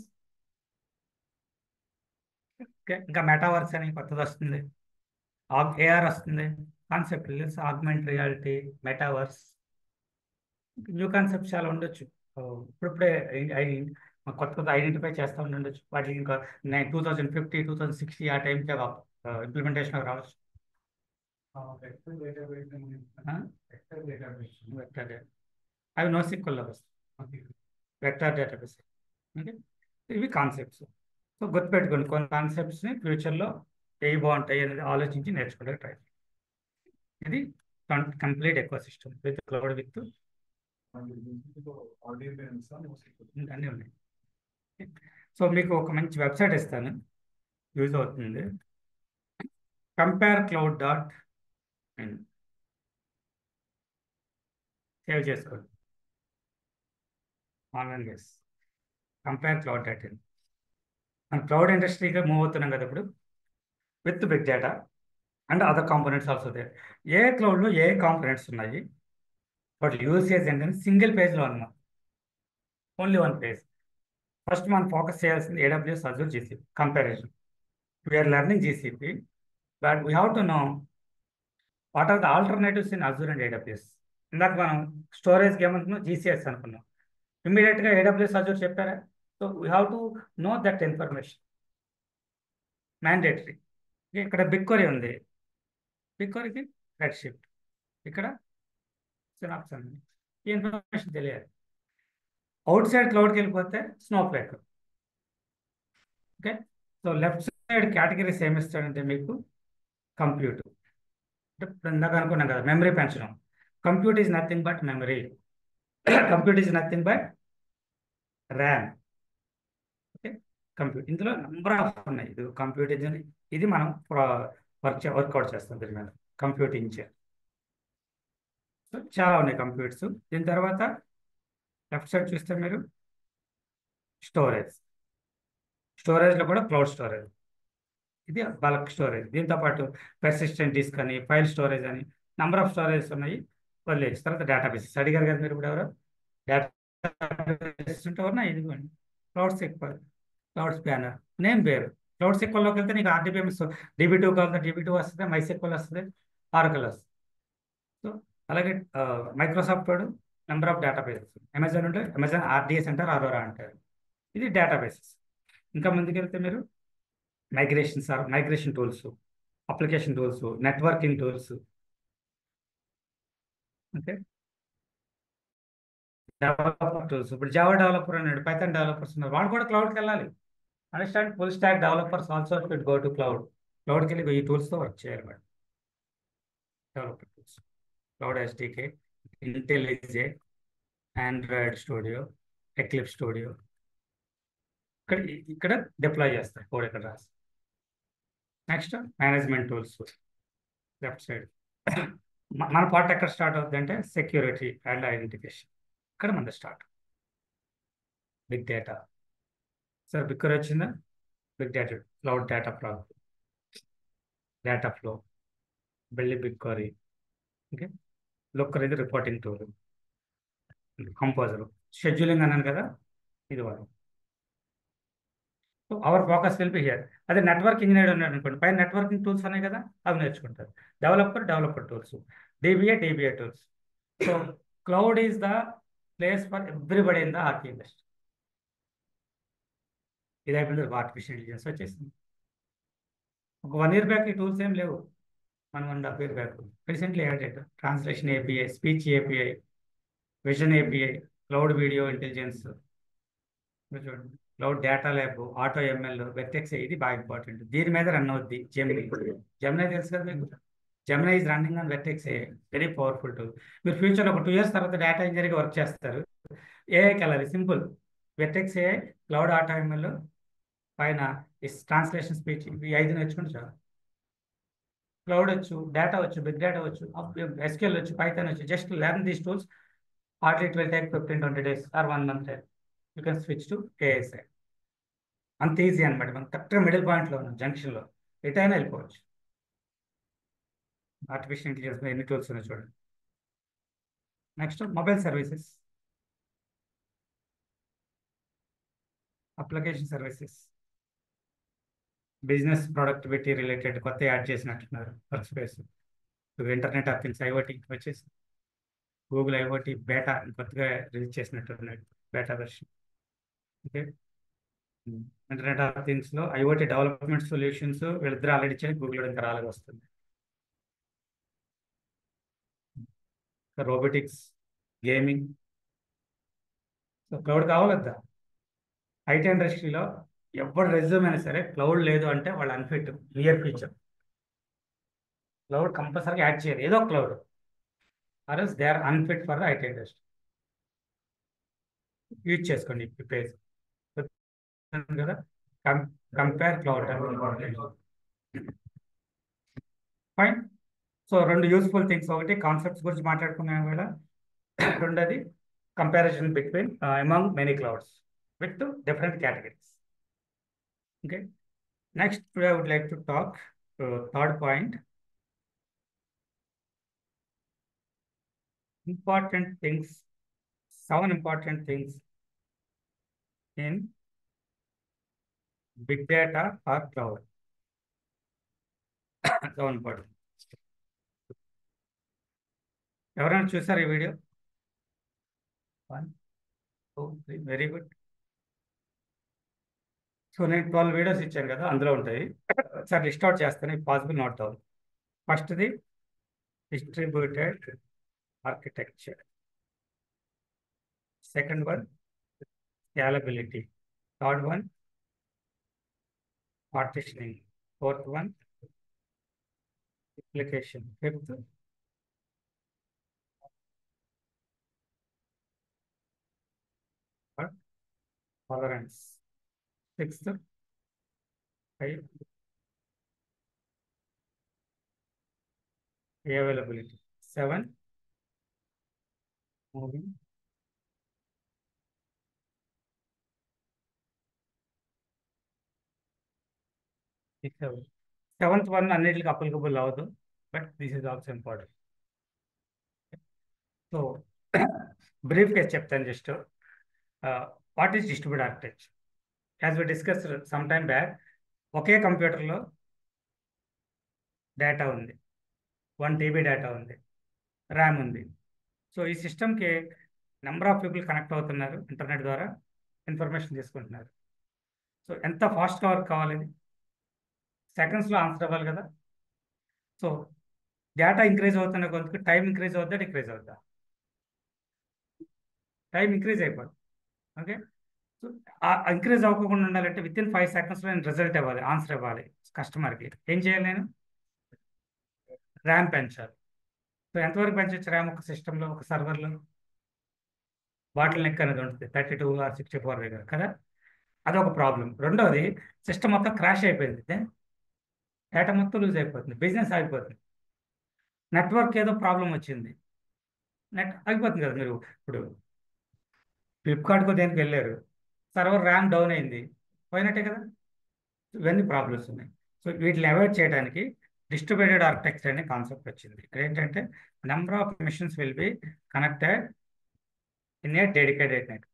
Okay, ఇంకా మెటావర్స్ అని కొత్తది వస్తుంది, AR వస్తుంది, concept augment reality, metaverse, new concepts చాలా ఉండొచ్చు. ఇప్పుడిప్పుడే కొత్త ఐడెంటిఫై చేస్తూ ఉండొచ్చు. వాటికి ఇంకా 2050 2060 ఆ టైంకి ఇంప్లిమెంటేషన్ రావచ్చు. అవి NoSQL వస్తాయి, వెక్టర్ డేటాబేస్. ఓకే, ఇవి కాన్సెప్ట్స్. సో గుర్తుపెట్టుకోండి, కొన్ని కాన్సెప్ట్స్ని ఫ్యూచర్లో ఏవి బాగుంటాయి అనేది ఆలోచించి నేర్చుకోవడానికి ట్రై. ఇది complete eco system with cloud, with అన్నీ ఉన్నాయి. సో మీకు ఒక మంచి వెబ్సైట్ ఇస్తాను, యూజ్ అవుతుంది. comparecloud.in సేవ్ చేసుకోండి, ఆన్లైన్ బేస్. comparecloud.in. మన క్లౌడ్ ఇండస్ట్రీగా మూవ్ అవుతున్నాం కదా ఇప్పుడు, with big data and other components also they. ఏ క్లౌడ్లో ఏ కాంపోనెంట్స్ ఉన్నాయి, వాటి యూసేజ్ ఏంటంటే సింగిల్ పేజ్లో ఉన్నాం, ఓన్లీ వన్ పేజ్. ఫస్ట్ మనం ఫోకస్ చేయాల్సింది AWS, Azure, GCP comparison. We are learning GCP, but we have to know what are the alternatives in Azure and AWS? ఇందాక మనం స్టోరేజ్కి ఏమనుకున్నాం, GCS అనుకున్నాం. ఇమ్మీడియట్గా AWS అజూర్ చెప్పారా? So we have to know that information, mandatory. ఇక్కడ బిగ్క్వెరీ ఉంది, బిగ్క్వెరీకి రెడ్ షిఫ్ట్, ఇక్కడ సినాప్స్ ఉంది. ఈ ఇన్ఫర్మేషన్ తెలియాలి. అవుట్ సైడ్ క్లౌడ్కి వెళ్ళిపోతే Snowflake. Okay, so left side categories ఏమిస్తాడంటే మీకు కంప్యూట్, అంటే ఇప్పుడు ఇందాక అనుకున్నాం కదా మెమరీ పెంచడం. Compute is nothing but memory, compute is nothing but RAM. Okay, compute ఇందులో నెంబర్ ఆఫ్ ఉన్నాయి. ఇది కంప్యూట్ ఇది మనం వర్కౌట్ చేస్తాం దీని మీద, కంప్యూటింగ్ చే. సో చాలా ఉన్నాయి కంప్యూటర్స్. దీని తర్వాత లెఫ్ట్ సైడ్ చూస్తే మీరు స్టోరేజ్, స్టోరేజ్లో కూడా క్లౌడ్ స్టోరేజ్, ఇది బల్క్ స్టోరేజ్. దీంతో పాటు పెర్సిస్టెంట్ డిస్క్ అని, ఫైల్ స్టోరేజ్ అని నంబర్ ఆఫ్ స్టోరేజ్ ఉన్నాయి. వదిలేసి తర్వాత డేటాబేసెస్ అడిగారు కదా మీరు ఇప్పుడు ఎవరు, డేటాబేసెస్ ఉంటే ఉన్నాయి. ఇదిగోండి cloud SQL, cloud spanner, name పేరు. క్లౌడ్ SQLలోకి వెళ్తే నీకు RDBMS, DB2 కావాలంటే DB2 వస్తుంది, MySQL వస్తుంది, ఆరకల్ వస్తుంది. సో అలాగే మైక్రోసాఫ్ట్ వాడు నెంబర్ ఆఫ్ డేటాబేసెస్, అమెజాన్ ఉంటే అమెజాన్ RDS అంటారు, అరోరా అంటారు. ఇది డేటాబేసెస్. ఇంకా ముందుకు వెళ్తే మీరు migration tools, application tools, networking tools. Okay, developer tools. ఇప్పుడు జావా డెవలపర్ అన్నాడు, పైథాన్ డెవలపర్స్ ఉన్నారు, వాళ్ళు కూడా క్లౌడ్కి వెళ్ళాలి. Understand, full stack developers also should go to cloud. క్లౌడ్కి వెళ్ళి ఈ టూల్స్తో వర్క్ చేయాలి madam. Developer tools, cloud SDK, IntelliJ, Android studio, Eclipse studio. ఇక్కడ ఇక్కడ డిప్లాయ్ చేస్తారు కోడ్ ఇక్కడ రాసి. Next management tools, left side. మన పార్ట్ ఎక్కడ స్టార్ట్ అవుతుంది అంటే సెక్యూరిటీ అండ్ ఐడెంటిఫికేషన్. ఇక్కడ మన start. Big data, sir big వచ్చిందా? Big data, cloud data flow, BigQuery. Okay, Looker ఇది రిపోర్టింగ్ టూల్, కంపోజర్, షెడ్యూలింగ్ అన్నాను కదా, ఇది వాడు. So our focus will be here. అదే నెట్వర్క్ ఇంజనీర్ ఉన్నాడు అనుకోండి, పైన నెట్వర్కింగ్ టూల్స్ ఉన్నాయి కదా, అవి నేర్చుకుంటారు. Developer tools, DBA tools. So cloud is the place for everybody in the IT industry. ఇది అయిపోయింది, ఆర్టిఫిషియల్ ఇంటెలిజెన్స్ వచ్చేసింది. ఒక 1 year బ్యాక్ ఈ టూల్స్ ఏం లేవు, 1.5 year back. Recently added translation API, speech API, vision API, cloud video intelligence, చూడండి, cloud data lab, auto ML, Vertex. ఇది బాగా ఇంపార్టెంట్, దీని మీద రన్ అవుద్ది జెమినీ తెలుసు కదా మీకు. Gemini is running on vertex, very powerful tool. మీరు ఫ్యూచర్లో ఒక 2 years తర్వాత డేటా ఇంజనీర్గా వర్క్ చేస్తారు. ఏఐకి వెళ్ళాలి, simple. Vertex AI, cloud auto ML, పైన ట్రాన్స్లేషన్ స్పీచ్, ఇవి 5 నేర్చుకుంటే చాలు. క్లౌడ్ వచ్చు, డేటా వచ్చు, బిగ్ డేటా వచ్చు, SQL వచ్చు, పైథాన్ వచ్చు. Just learn these tools. Hardly it will take 15-20 days or 1 month. You can switch to AI side. అంత ఈజీ అనమాట. మనం కరెక్ట్గా మిడిల్ పాయింట్లో ఉన్నాం, జంక్షన్లో. ఎటైనా వెళ్ళిపోవచ్చు. ఆర్టిఫిషియల్ ఇంటెలిజెన్స్ ఎన్ని టూల్స్ ఉన్నాయి చూడండి. Next mobile services, application services, business productivity related కొత్త యాడ్ చేసినట్టున్నారు workspace. Internet of things, IoT వచ్చేసి గూగుల్ IoT బేటా కొత్తగా రిలీజ్ చేసినట్టున్నాడు, beta version. Okay, internet of థింగ్స్లో IoT డెవలప్మెంట్ సొల్యూషన్స్ వీళ్ళిద్దరు ఆల్రెడీ ఇచ్చారు, గూగుల్ ఇంకా రాలేదు, వస్తుంది. Robotics, gaming. సో క్లౌడ్ కావాలద్దా? IT ఇండస్ట్రీలో ఎవరు రెజ్యూమ్ అయినా సరే క్లౌడ్ లేదు అంటే వాళ్ళు అన్ఫిట్, నియర్ ఫ్యూచర్. క్లౌడ్ కంపల్సరీగా యాడ్ చేయాలి, ఏదో cloud, or else they are unfit for the IT industry. Use చేసుకోండి ఈ పేజ్ కదా, compare cloud. Fine. So 2 useful things, ఒకటి కాన్సెప్ట్స్ గురించి మాట్లాడుకున్నాం కదా, రెండోది comparison between among many clouds with different categories. Okay, next today I would like to talk third point, important things, 7 important things in big data or cloud. 7 important. ఎవరైనా చూసారు ఈ వీడియో? 1, 2, 3, very good. సో నేను 12 వీడియోస్ ఇచ్చాను కదా, అందులో ఉంటాయి. సార్ లిస్ట్ అవుట్ చేస్తాను, పాసిబుల్ నోట్ డౌన్. ఫస్ట్ది distributed architecture. Second one scalability. Third one partitioning. Fourth one application. Fifth tolerance. Sixth availability. 7 moving. 7th one అన్నిటికి అప్లికబుల్ అవ్వదు, but this is also important. So brief గా చెప్తాను just. What is distributed architecture? As we discuss some time back, ఒకే కంప్యూటర్లో డేటా ఉంది, 1 TB డేటా ఉంది, ర్యామ్ ఉంది. సో ఈ సిస్టమ్కి నెంబర్ ఆఫ్ పీపుల్ కనెక్ట్ అవుతున్నారు, ఇంటర్నెట్ ద్వారా ఇన్ఫర్మేషన్ తీసుకుంటున్నారు. సో ఎంత ఫాస్ట్గా వర్క్ కావాలి? ఇది సెకండ్స్లో ఆన్సర్ అవ్వాలి కదా. సో డేటా ఇంక్రీజ్ అవుతున్న కొద్దికి టైం ఇంక్రీజ్ అవుద్దా, డిక్రీజ్ అవుద్దా? టైం ఇంక్రీజ్ అయిపోద్ది. ఓకే. సో ఇంక్రీజ్ అవ్వకుండా ఉండాలంటే విత్ ఇన్ 5 secondsలో నేను రిజల్ట్ ఇవ్వాలి, ఆన్సర్ ఇవ్వాలి కస్టమర్కి. ఏం చేయాలి నేను? ర్యామ్ పెంచాలి. సో ఎంతవరకు పెంచవచ్చు ర్యామ్ ఒక సిస్టంలో, ఒక సర్వర్లో? బాటిల్ నెక్ అనేది ఉంటుంది 32 or 64 దగ్గర కదా. అదొక ప్రాబ్లం. రెండోది, సిస్టమ్ మొత్తం క్రాష్ అయిపోయింది, డేటా మొత్తం లూజ్ అయిపోతుంది, బిజినెస్ ఆగిపోతుంది. నెట్వర్క్ ఏదో ప్రాబ్లం వచ్చింది, నెట్ ఆగిపోతుంది కదా. మీరు ఇప్పుడు ఫ్లిప్కార్ట్కో దేనికి వెళ్ళారు, సర్వర్ ర్యామ్ డౌన్ అయింది, పోయినట్టే కదా. ఇవన్నీ ప్రాబ్లమ్స్ ఉన్నాయి. సో వీటిని అవాయిడ్ చేయడానికి డిస్ట్రిబ్యూటెడ్ ఆర్కిటెక్చర్ అనే కాన్సెప్ట్ వచ్చింది. ఇక్కడ ఏంటంటే number of machines will be connected in a dedicated net.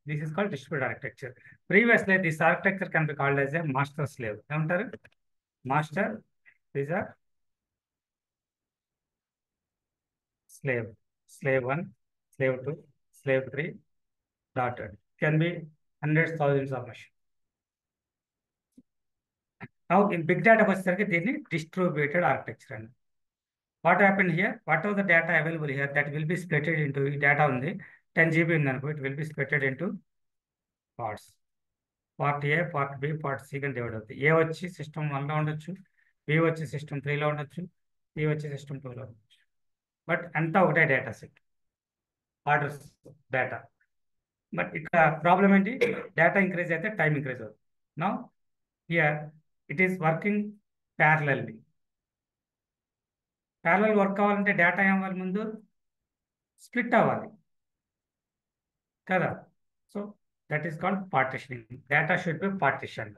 This is called distributed architecture. Previously, this architecture can be called as a master slave. ఏమంటారు? Master, these are slave. Slave 1, slave 2, slave 3, dotted. Can be hundreds, thousands of machines. Now, in big data వచ్చేసరికి దీన్ని distributed architecture అని. What happened here? Whatever the data available here, that will be splitted into, ఈ data ఉంది 10 GB ఉంది అనుకో, it will be splitted into parts. Part A, part B, part C కింద డివైడ్ అవుతుంది. ఏ వచ్చి సిస్టమ్ 1లో ఉండొచ్చు, బి వచ్చి సిస్టమ్ 3లో ఉండొచ్చు, సి వచ్చి సిస్టమ్ 2లో ఉండొచ్చు. బట్ అంతా ఒకటే data set, orders data. But ఇక్కడ ప్రాబ్లం ఏంటి? డేటా ఇంక్రీజ్ అయితే టైం ఇంక్రీజ్ అవుతుంది. Now here it is working parallelly. Parallel work అవ్వాలంటే డేటా ఏమవ్వాలి? ముందు స్ప్లిట్ అవ్వాలి కదా. So that is called partitioning. Data should B partition.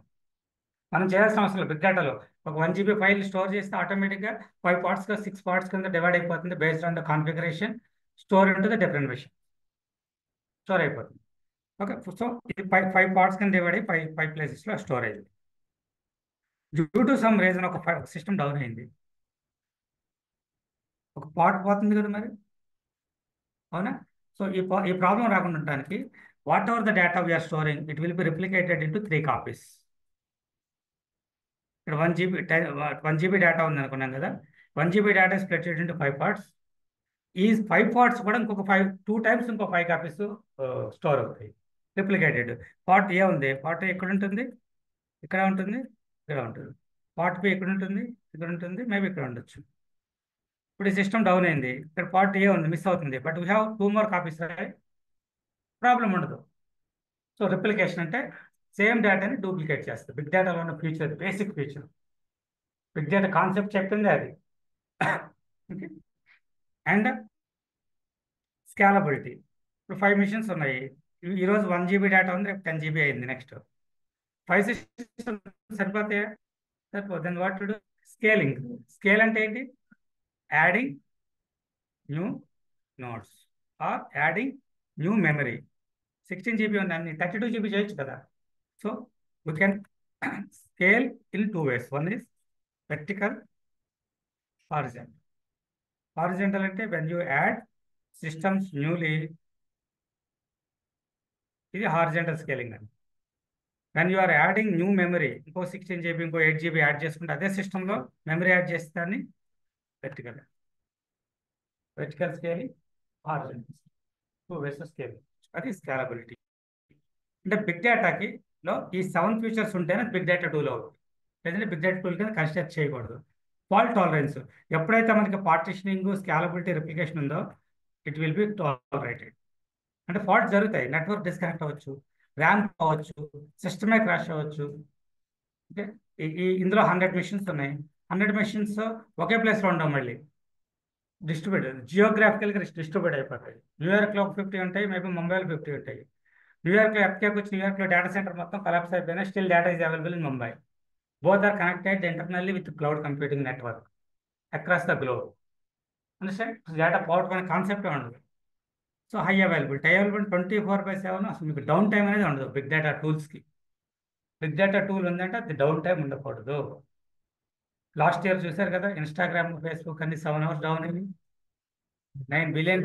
మనం చేయాల్సిన అవసరం లేదు. బిగ్ డేటాలో ఒక 1 GB ఫైల్ స్టోర్ చేస్తే ఆటోమేటిక్గా 5 పార్ట్స్గా 6 పార్ట్స్ కింద డివైడ్ అయిపోతుంది. Based on the configuration store into the different విషయం స్టోర్ అయిపోతుంది. ఓకే. సో ఇది 5 పార్ట్స్ కింద డివైడ్ అయ్యి 5 ప్లేసెస్లో స్టోర్ అయింది. డ్యూ టు సమ్ రీజన్ ఒక సిస్టమ్ డౌన్ అయింది, ఒక పార్ట్ పోతుంది కదా మరి, అవునా? సో ఈ ప్రాబ్లం రాకుండా ఉండడానికి whatever the data we are storing, it will be replicated into 3 copies. ఇక్కడ 1 GB డేటా ఉంది అనుకున్నాం కదా. 1 GB data splitted into 5 parts. ఈ 5 parts కూడా ఇంకొక 2 times ఇంకో 5 copies స్టోర్ అవుతాయి, రిప్లికేటెడ్. పార్ట్ ఏ ఉంది, పార్ట్ ఏ ఎక్కడ ఉంటుంది? ఇక్కడ ఉంటుంది, ఇక్కడ ఉంటుంది. పార్ట్ బి ఎక్కడ ఉంటుంది? ఇక్కడ ఉంటుంది, మేబీ ఇక్కడ ఉండొచ్చు. ఇప్పుడు ఈ సిస్టమ్ డౌన్ అయింది, ఇక్కడ పార్ట్ ఏ ఉంది, మిస్ అవుతుంది. But we have 2 more copies, problem ఉండదు. సో రిప్లికేషన్ అంటే సేమ్ డేటాని డూప్లికేట్ చేస్తుంది. బిగ్ డేటాలో ఉన్న feature, basic feature. Big data concept చెప్పింది అది. ఓకే. And scalability. ఇప్పుడు 5 మిషన్స్ ఉన్నాయి, ఈరోజు 1 GB డేటా ఉంది, రేపు 10 GB అయింది. నెక్స్ట్ 5 సిస్టమ్స్ సరిపోతాయా? సరిపోతుంది. Then what to do? Scaling. Scale అంటే ఏంటి? Adding new nodes or adding new memory. 16 GB ఉంది, అన్ని 32 GB చేయొచ్చు కదా. So we can Scale in two ways. One is vertical, horizontal. Horizontal అంటే when you add systems newly, ఇది హారిజంటల్ స్కేలింగ్ అండి. when you are adding new memory, ఇంకో 16 GB ఇంకో 8 GB యాడ్ చేసుకుంటే అదే సిస్టంలో మెమరీ యాడ్ చేస్తే దాన్ని vertical scaling, horizontal two ways scaling. అది స్కేలబిలిటీ. అంటే బిగ్ డేటాకి లో ఈ 7 ఫీచర్స్ ఉంటేనే బిగ్ డేటా టూల్ అవుతుంది. లేదంటే బిగ్ డేటా టూల్ కింద కన్సిడర్ చేయకూడదు. ఫాల్ట్ టాలరెన్స్, ఎప్పుడైతే మనకి పార్టిషనింగ్, స్కేలబిలిటీ, రిప్లికేషన్ ఉందో ఇట్ విల్ బి టాలరేటెడ్. అంటే ఫాల్ట్ జరుగుతాయి, నెట్వర్క్ డిస్కనెక్ట్ అవ్వచ్చు, ర్యామ్ అవ్వచ్చు, సిస్టమే క్రాష్ అవ్వచ్చు. ఓకే, ఇందులో 100 మెషిన్స్ ఉన్నాయి. 100 మెషిన్స్ ఒకే ప్లేస్లో ఉండవు, మళ్ళీ డిస్ట్రిబ్యూట్ జియోగ్రాఫికల్గా డిస్ట్రిబ్యూట్ అయిపోతాయి. న్యూయార్క్లో 50 ఉంటాయి, మేబీ ముంబైలో 50 ఉంటాయి. న్యూయార్క్లో ఎఫ్కేకి వచ్చి న్యూయార్క్లో డేటా సెంటర్ మొత్తం కొలాప్స్ అయిపోయినా still data is available in Mumbai. Both are connected internally with cloud computing network across the globe. Understand? Data పోవటం అనే కాన్సెప్టే ఉండదు. సో హై అవైలబిలిటీ 24/7, అసలు మీకు డౌన్ టైం అనేది ఉండదు బిగ్ డేటా టూల్స్కి. బిగ్ డేటా టూల్ ఉందంటే అది డౌన్ టైం ఉండకూడదు. లాస్ట్ ఇయర్ చూశారు కదా, ఇన్స్టాగ్రామ్, ఫేస్బుక్ అన్ని 7 hours డౌన్ అయింది. $9 billion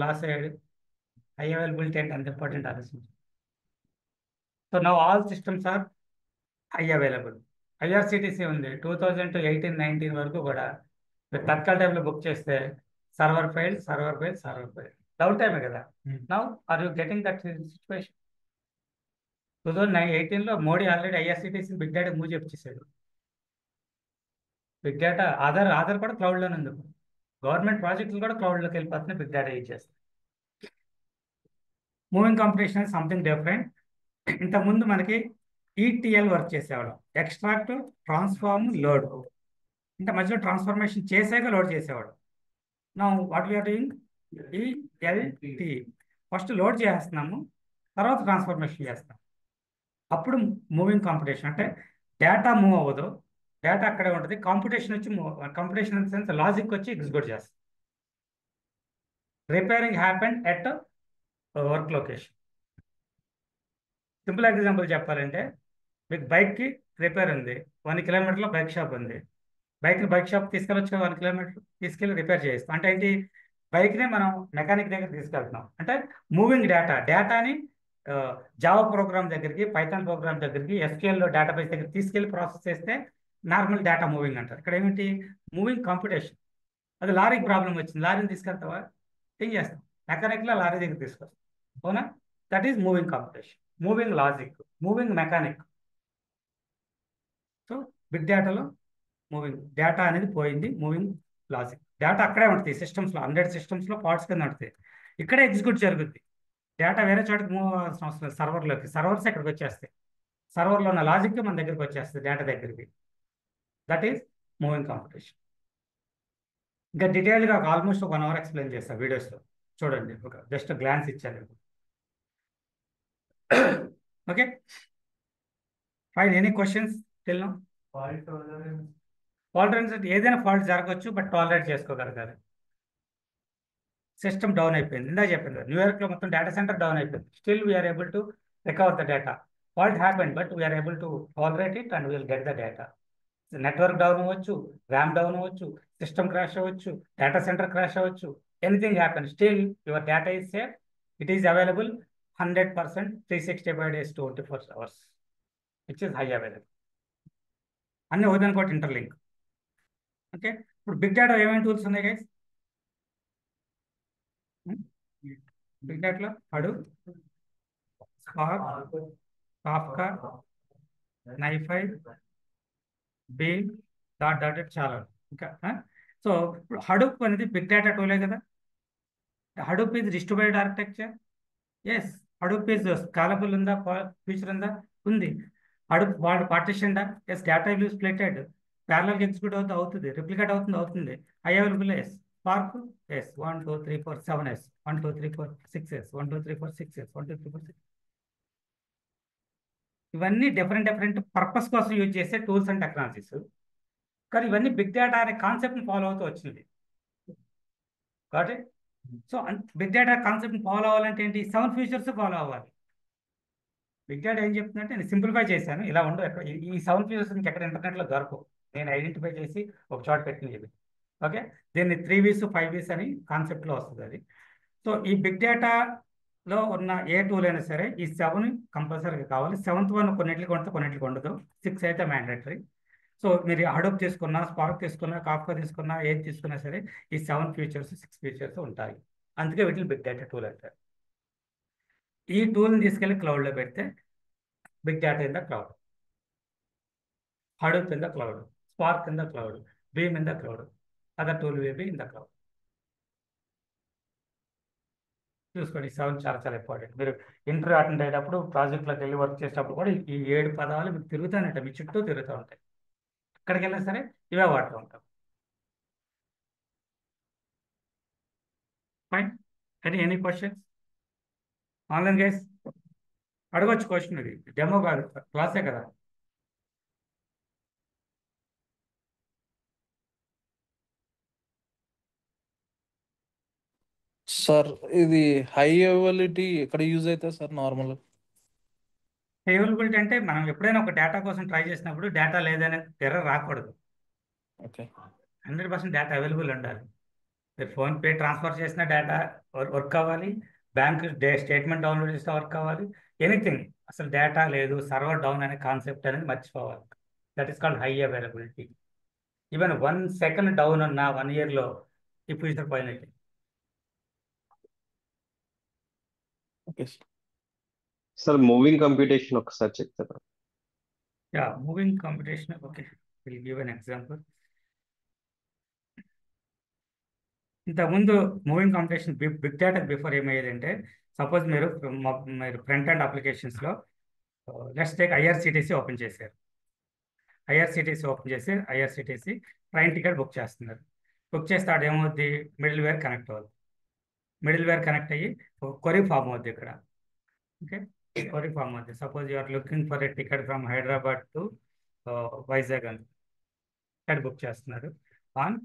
లాస్ అయ్యాడు. హై అవైలబిలిటీ అంటే అంత ఇంపార్టెంట్ ఆలోచించి. So now all systems are high available. IRCTC ఉంది 2018-19 వరకు కూడా. మీరు తత్కాల్ టైంలో బుక్ చేస్తే సర్వర్ ఫైల్ డౌన్ టైమే కదా. Now are you getting that situation? 2018లో Modi already IRCTC big data move చేపించేశాడు. బిగ్ డేటా ఆధార్ కూడా క్లౌడ్లోనే ఉంది. గవర్నమెంట్ ప్రాజెక్టులు కూడా క్లౌడ్లోకి వెళ్ళిపోతున్నాయి బిగ్ డేటా యూజ్ చేస్తాయి. Moving computation something different. ఇంతకుముందు మనకి ఈటీఎల్ వర్క్ చేసేవాళ్ళం, ఎక్స్ట్రాక్ట్, ట్రాన్స్ఫార్మ్, లోడ్. ఇంత మధ్యలో ట్రాన్స్ఫర్మేషన్ చేసాక లోడ్ చేసేవాడు. నా what we are doing ELT. First load చేస్తున్నాము, తర్వాత ట్రాన్స్ఫర్మేషన్ చేస్తాం. అప్పుడు మూవింగ్ కాంపిటీషన్. అంటే డేటా మూవ్ అవ్వదు, డేటా అక్కడే ఉంటుంది. కాంపిటీషన్ వచ్చి కాంపిటీషన్ ఇన్ సెన్స్ లాజిక్ వచ్చి ఎగ్జిక్యూట్ చేస్తాం. Repairing happen at work location. Simple example చెప్పాలంటే, మీకు బైక్కి రిపేర్ ఉంది, 1 kilometerలో బైక్ షాప్ ఉంది. బైక్ షాప్ తీసుకెళ్ళొచ్చు, 1 kilometer తీసుకెళ్ళి రిపేర్ చేస్తాం. అంటే ఏంటి, బైక్నే మనం మెకానిక్ దగ్గర తీసుకెళ్తున్నాం. అంటే మూవింగ్ డేటాని జావా ప్రోగ్రామ్ దగ్గరికి, పైథాన్ ప్రోగ్రామ్ దగ్గరికి, ఎస్క్యూఎల్లో డేటాబేస్ దగ్గర తీసుకెళ్ళి ప్రాసెస్ చేస్తే నార్మల్ డేటా మూవింగ్ అంటారు. ఇక్కడ ఏమిటి, మూవింగ్ కంప్యూటేషన్. అది లారీకి ప్రాబ్లం వచ్చింది, లారీని తీసుకెళ్తావా, ఏం చేస్తాం, మెకానిక్లో లారీ దగ్గర తీసుకొస్తాం, అవునా? That is moving computation, moving logic, moving mechanic. So big డేటాలో మూవింగ్ డేటా అనేది పోయింది, మూవింగ్ లాజిక్. డేటా అక్కడే ఉంటుంది సిస్టమ్స్లో, 100 systems పార్ట్స్ కింద ఉంటుంది. ఇక్కడే ఎగ్జిక్యూట్ జరుగుద్ది. డేటా వేరే చోటకి మూవ్ అవ్వాల్సిన అవసరం లేదు. సర్వర్స్ ఇక్కడికి వచ్చేస్తాయి. సర్వర్లో ఉన్న లాజిక్ మన దగ్గరికి వచ్చేస్తుంది, డేటా దగ్గరికి. That is moving computation. ఇంకా డీటెయిల్గా ఆల్మోస్ట్ 1 hour ఎక్స్ప్లెయిన్ చేస్తాను వీడియోస్లో, చూడండి. ఒక జస్ట్ గ్లాన్స్ ఇచ్చాను. Okay fine. Any questions till now? Tolerance అంటే ఏదైనా ఫాల్ట్ జరగవచ్చు, బట్ టాలరేట్ చేసుకోగలగాలి. సిస్టమ్ డౌన్ అయిపోయింది, ఇందా చెప్పింది, న్యూయార్క్లో మొత్తం డేటా సెంటర్ డౌన్ అయిపోయింది. Still we are able to recover the data. Fault happen, but we are able to tolerate it and will get the data. Network down అవ్వచ్చు, ర్యామ్ డౌన్ అవ్వచ్చు, సిస్టమ్ క్రాష్ అవ్వచ్చు, డేటా సెంటర్ క్రాష్ అవ్వచ్చు, anything happen, still your data is safe. It is available 100%, 365 days, 24 hours, which is high available. అన్నీ ఒకదానికోటి ఇంటర్లింక్. ఓకే, ఇప్పుడు బిగ్ డేటా ఏమేమి టూల్స్ ఉన్నాయి గైస్? బిగ్ డేటాలో Hadoop, Spark, Kafka, NiFi, Beam, డాట్ చాలా ఇంకా. సో ఇప్పుడు హడూప్ అనేది బిగ్ డేటా టూలే కదా. Hadoop is distributed architecture. Yes, Hadoop is scalable ఉందా, ఫీచర్ ఉందా? ఉంది. హడూప్ వాడు పార్టిషన్ దా? Yes. Data will splitted, parallel execute అవుతుంది, రిప్లికేట్ అవుతుంది. High available. Yes. Spark, yes. 1 2 3 4 7 yes, 1 2 3 4 6 yes, 1 2 3 4 6 yes, 1 2 3 4 6. ఇవన్నీ డిఫరెంట్ పర్పస్ కోసం యూజ్ చేసే టూల్స్ అండ్ టెక్నాలజీస్. కానీ ఇవన్నీ బిగ్ డేటా అనే కాన్సెప్ట్ని ఫాలో అవుతూ వచ్చింది. కాబట్టి సో బిగ్ డేటా కాన్సెప్ట్ని ఫాలో అవ్వాలంటే ఏంటి, 7 features ఫాలో అవ్వాలి. బిగ్ డేటా ఏం చెప్తుందంటే నేను సింప్లిఫై చేశాను, ఇలా ఉండవు, ఈ సౌండ్ ఫీచర్స్ మీకు ఎక్కడ ఇంటర్నెట్లో దొరకవు, నేను ఐడెంటిఫై చేసి ఒక చోట పెట్టింది ఇది. ఓకే, దీన్ని 3Vs 5Vs అని కాన్సెప్ట్లో వస్తుంది అది. సో ఈ బిగ్ డేటాలో ఉన్న ఏ టూల్ అయినా సరే ఈ 7 కంపల్సరీగా కావాలి. 7th వన్ కొన్నిటికి ఉంటుంది, కొన్నిటికి ఉండదు. 6 అయితే మ్యాండేటరీ. సో మీరు హడూప్ తీసుకున్నా, స్పార్క్ తీసుకున్నా, కాఫ్కా తీసుకున్నా, ఏది తీసుకున్నా సరే ఈ 7 ఫీచర్స్ 6 ఫీచర్స్ ఉంటాయి. అందుకే వీటిని బిగ్ డేటా టూల్ అంటారు. ఈ టూల్ని తీసుకెళ్ళి క్లౌడ్లో పెడితే big data in the cloud, Hadoop in the cloud, Spark in the cloud, Beam in the cloud, other tool will be in the cloud. చూసుకోండి, ఈ 7 చాలా చాలా ఇంపార్టెంట్. మీరు ఇంటర్వ్యూ అటెండ్ అయ్యేటప్పుడు, ప్రాజెక్ట్లోకి వెళ్ళి వర్క్ చేసేటప్పుడు కూడా ఈ 7 పదాలు మీకు తిరుగుతానంట, మీ చుట్టూ తిరుగుతూ ఉంటాయి. ఎక్కడికి వెళ్ళినా సరే ఇవే వాడుతూ ఉంటాం. Fine. Any questions? Online guys అడగొచ్చు క్వశ్చన్, ఇది డెమో కాదు, క్లాసే కదా. సార్ ఇది హై అవైలబిలిటీ ఎక్కడ యూజ్ అవుతుంది సార్ నార్మల్? అవైలబిలిటీ అంటే మనం ఎప్పుడైనా ఒక డేటా కోసం ట్రై చేసినప్పుడు డేటా లేదనే ఎర్రర్ రాకూడదు. ఓకే. 100% డేటా అవైలబుల్ ఉండాలి. మీరు ఫోన్పే ట్రాన్స్ఫర్ చేసిన డేటా వర్క్ అవ్వాలి, బ్యాంక్ స్టేట్మెంట్ డౌన్లోడ్ చేసిన వర్క్ అవ్వాలి, ఎనీథింగ్. అసలు డేటా లేదు, సర్వర్ డౌన్ అనే కాన్సెప్ట్ అనేది మర్చిపోవాలి. That is called high availability. Even 1 second down ఉన్న 1 ఇయర్లో ఈ ఫ్యూచర్ పోయినట్టు. ఓకే సార్ మూవింగ్ కంప్యూటేషన్ ఒకసారి చెప్తారా? Yeah, moving computation. Okay, will give an example. ఇంతకుముందు moving computation big data before ఏమయ్యేదంటే, సపోజ్ మీరు ఫ్రంట్ అండ్ అప్లికేషన్స్లో లెట్స్ టేక్ ఐఆర్సిటిసి ఓపెన్ చేశారు. ఐఆర్సిటిసి ఓపెన్ చేసి ఐఆర్సిటిసి ట్రైన్ టికెట్ బుక్ చేస్తున్నారు. బుక్ చేస్తే ఆడ ఏమవుద్ది, మిడిల్ వేర్ కనెక్ట్ అవుద్ది. మిడిల్ వేర్ కనెక్ట్ అయ్యి ఒక క్వరీ ఫామ్ అవుద్ది ఇక్కడ. ఓకే, క్వరీ ఫామ్ అవుద్ది. Suppose you are looking for a ticket from Hyderabad to Vizag అని టికెట్ బుక్ చేస్తున్నారు on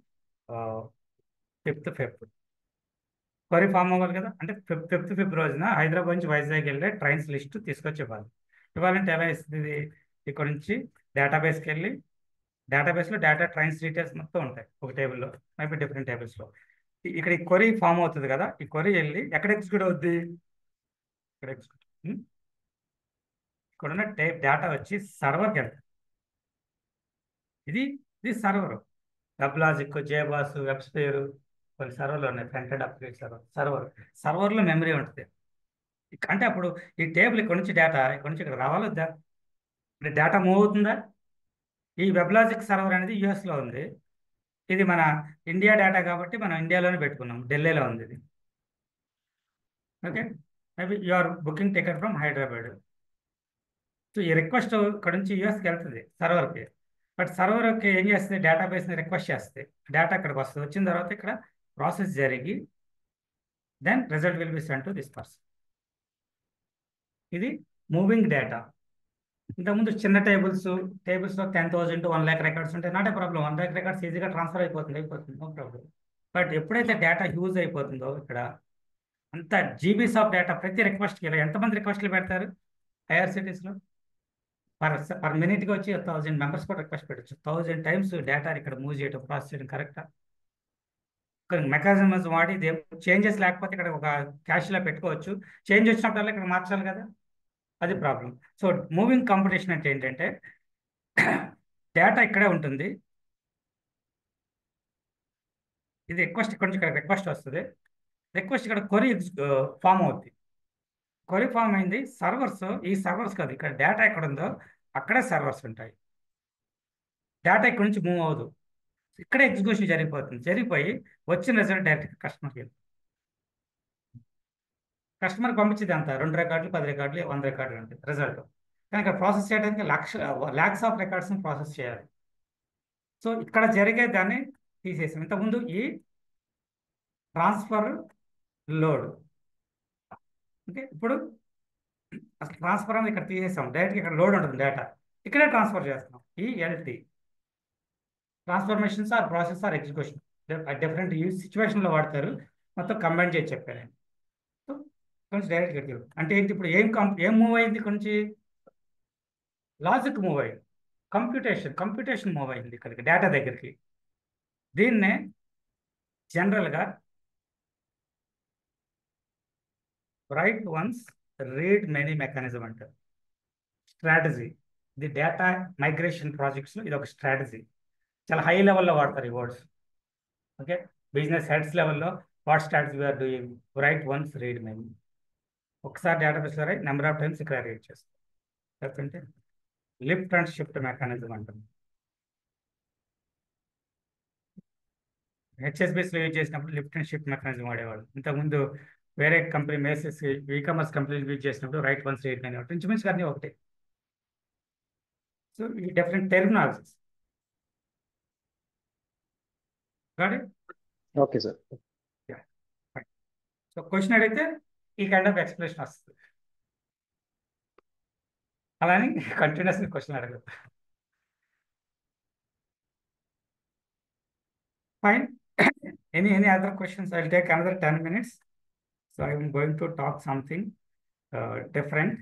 5th February. Query form అవ్వాలి కదా, అంటే 5th February రోజున హైదరాబాద్ నుంచి వైజాగ్ వెళ్ళే ట్రైన్స్ లిస్ట్ తీసుకొచ్చి ఇవ్వాలి. ఇవ్వాలంటే ఎలా ఇస్తుంది, ఇక్కడ నుంచి డేటాబేస్కి వెళ్ళి, డేటాబేస్లో డేటా ట్రైన్స్ డీటెయిల్స్ మొత్తం ఉంటాయి ఒక టేబుల్లో, మైపీ డిఫరెంట్ టేబుల్స్లో. ఇక్కడ ఈ క్వరీ ఫామ్ అవుతుంది కదా, ఈ క్వరీ వెళ్ళి ఎక్కడ ఎగ్జిక్యూట్ అవుద్ది, ఇక్కడ ఎగ్జిక్యూట్. ఇక్కడ ఉన్న డేటా వచ్చి సర్వర్కి వెళ్తుంది. ఇది సర్వర్. వెబ్లాజిక్, జేబాస్, వెబ్స్పేర్, కొన్ని సర్వర్లు ఉన్నాయి, ఫ్రంట్ అండ్ అప్లికేషన్ సర్వర్లో మెమరీ ఉంటుంది. అంటే అప్పుడు ఈ టేబుల్ ఇక్కడ నుంచి డేటా ఇక్కడ నుంచి ఇక్కడ రావాలొద్దా, అంటే డేటా మూవ్ అవుతుందా. ఈ వెబ్లాజిక్ సర్వర్ అనేది యూఎస్లో ఉంది, ఇది మన ఇండియా డేటా కాబట్టి మనం ఇండియాలోనే పెట్టుకున్నాం, ఢిల్లీలో ఉంది ఇది. Okay, maybe you are booking ticket from Hyderabad. So ఈ రిక్వెస్ట్ ఇక్కడ నుంచి యూఎస్కి వెళ్తుంది సర్వర్కి, బట్ సర్వర్కి ఏం చేస్తుంది, డేటాబేస్ని రిక్వెస్ట్ చేస్తుంది, డేటా ఇక్కడికి వస్తుంది. వచ్చిన తర్వాత ఇక్కడ ప్రాసెస్ జరిగి then result will be send to this person. ఇది మూవింగ్ డేటా. ఇంతకుముందు చిన్న టేబుల్స్లో 10,000 to 1 lakh రికార్డ్స్ ఉంటాయి, not a problem. 1 lakh records ఈజీగా ట్రాన్స్ఫర్ అయిపోతుంది, నో ప్రాబ్లం. బట్ ఎప్పుడైతే డేటా హ్యూజ్ అయిపోతుందో, ఇక్కడ అంత జీబీస్ ఆఫ్ డేటా, ప్రతి రిక్వెస్ట్కి ఇలా ఎంతమంది రిక్వెస్ట్లు పెడతారు ఐఆర్సిటీస్లో, పర్ మినిట్కి వచ్చి 1000 మెంబర్స్ కూడా రిక్వెస్ట్ పెట్టచ్చు. 1000 times డేటా ఇక్కడ మూవ్ చేయడం, ప్రాసెస్ చేయడం కరెక్టా? మెకానిజమ్స్ వాడి చేంజెస్ లేకపోతే ఇక్కడ ఒక క్యాష్లో పెట్టుకోవచ్చు, చేంజ్ వచ్చినప్పుడల్లా ఇక్కడ మార్చాలి కదా, అది ప్రాబ్లం. సో మూవింగ్ కంప్యూటేషన్ అంటే ఏంటంటే, డేటా ఇక్కడే ఉంటుంది, ఇది రిక్వెస్ట్ ఇక్కడ నుంచి ఇక్కడ రిక్వెస్ట్ వస్తుంది, రిక్వెస్ట్ ఇక్కడ క్వరీ ఫామ్ అవుతుంది. క్వరీ ఫామ్ అయింది, ఈ సర్వర్స్ కాదు, ఇక్కడ డేటా ఎక్కడ ఉందో అక్కడే సర్వర్స్ ఉంటాయి. డేటా ఇక్కడ నుంచి మూవ్ అవ్వదు, ఇక్కడే ఎగ్జిక్యూషన్ జరిగిపోయి వచ్చిన రిజల్ట్ డైరెక్ట్ కస్టమర్కి వెళ్తుంది. కస్టమర్కి పంపించేది అంత 2 రికార్డులు, 10 రికార్డులు, 100 రికార్డులు ఉంటుంది రిజల్ట్. కానీ ఇక్కడ ప్రాసెస్ చేయడానికి ల్యాక్స్ ఆఫ్ రికార్డ్స్ని ప్రాసెస్ చేయాలి. సో ఇక్కడ జరిగే దాన్ని తీసేసాం. ఇంతకుముందు ఈ ట్రాన్స్ఫర్ లోడ్, ఓకే, ఇప్పుడు అసలు ట్రాన్స్ఫర్ అనేది ఇక్కడ తీసేసాం, డైరెక్ట్గా ఇక్కడ లోడ్ ఉంటుంది, డేటా ఇక్కడే ట్రాన్స్ఫర్ చేస్తున్నాం. ఈ LT transformations or process or execution different సిచ్యువేషన్లో వాడతారు, మొత్తం కంబైన్ చేసి చెప్పాను. సో కొంచెం డైరెక్ట్ అంటే ఏంటి ఇప్పుడు ఏం మూవ్ అయింది కొంచెం లాజిక్ మూవ్ అయింది, కంప్యూటేషన్ మూవ్ అయింది ఇక్కడికి డేటా దగ్గరికి. దీన్నే జనరల్గా right once read many mechanism అంటారు, స్ట్రాటజీ. ఇది డేటా మైగ్రేషన్ ప్రాజెక్ట్స్లో ఇది ఒక స్ట్రాటజీ. చాలా హై లెవెల్లో వాడతారు ఈ వర్డ్స్. ఓకే, బిజినెస్ హెడ్స్ లెవెల్లో what strategy are doing, right once read many. ఒకసారి డేటాబేస్ రాయి, నెంబర్ ఆఫ్ టైమ్స్ ఇక్కడ రీడ్ చేస్తాం. లేకపోతే లిఫ్ట్ అండ్ షిఫ్ట్ మెకానిజం అంటాం. హెచ్ఎస్బిఎస్లో యూజ్ చేసినప్పుడు లిఫ్ట్ అండ్ షిఫ్ట్ మెకానిజం వాడేవాళ్ళు. ఇంతకుముందు వేరే కంపెనీ మేసెస్ ఈకామర్స్ కంపెనీలు యూజ్ చేసినప్పుడు రైట్ వన్స్ రీడ్ మెనీ ఒకటి, ఇంచుమించు అన్నీ ఒకటే. సో ఈ different terminologies. Okay sir. So question అడిగితే ఈ కైండ్ ఆఫ్ ఎక్స్ప్లెనేషన్ వస్తుంది. అలానే కంటిన్యూస్ క్వశ్చన్ అడగదు. Fine. Any other questions? I'll take another 10 minutes. So I'm going to talk something different.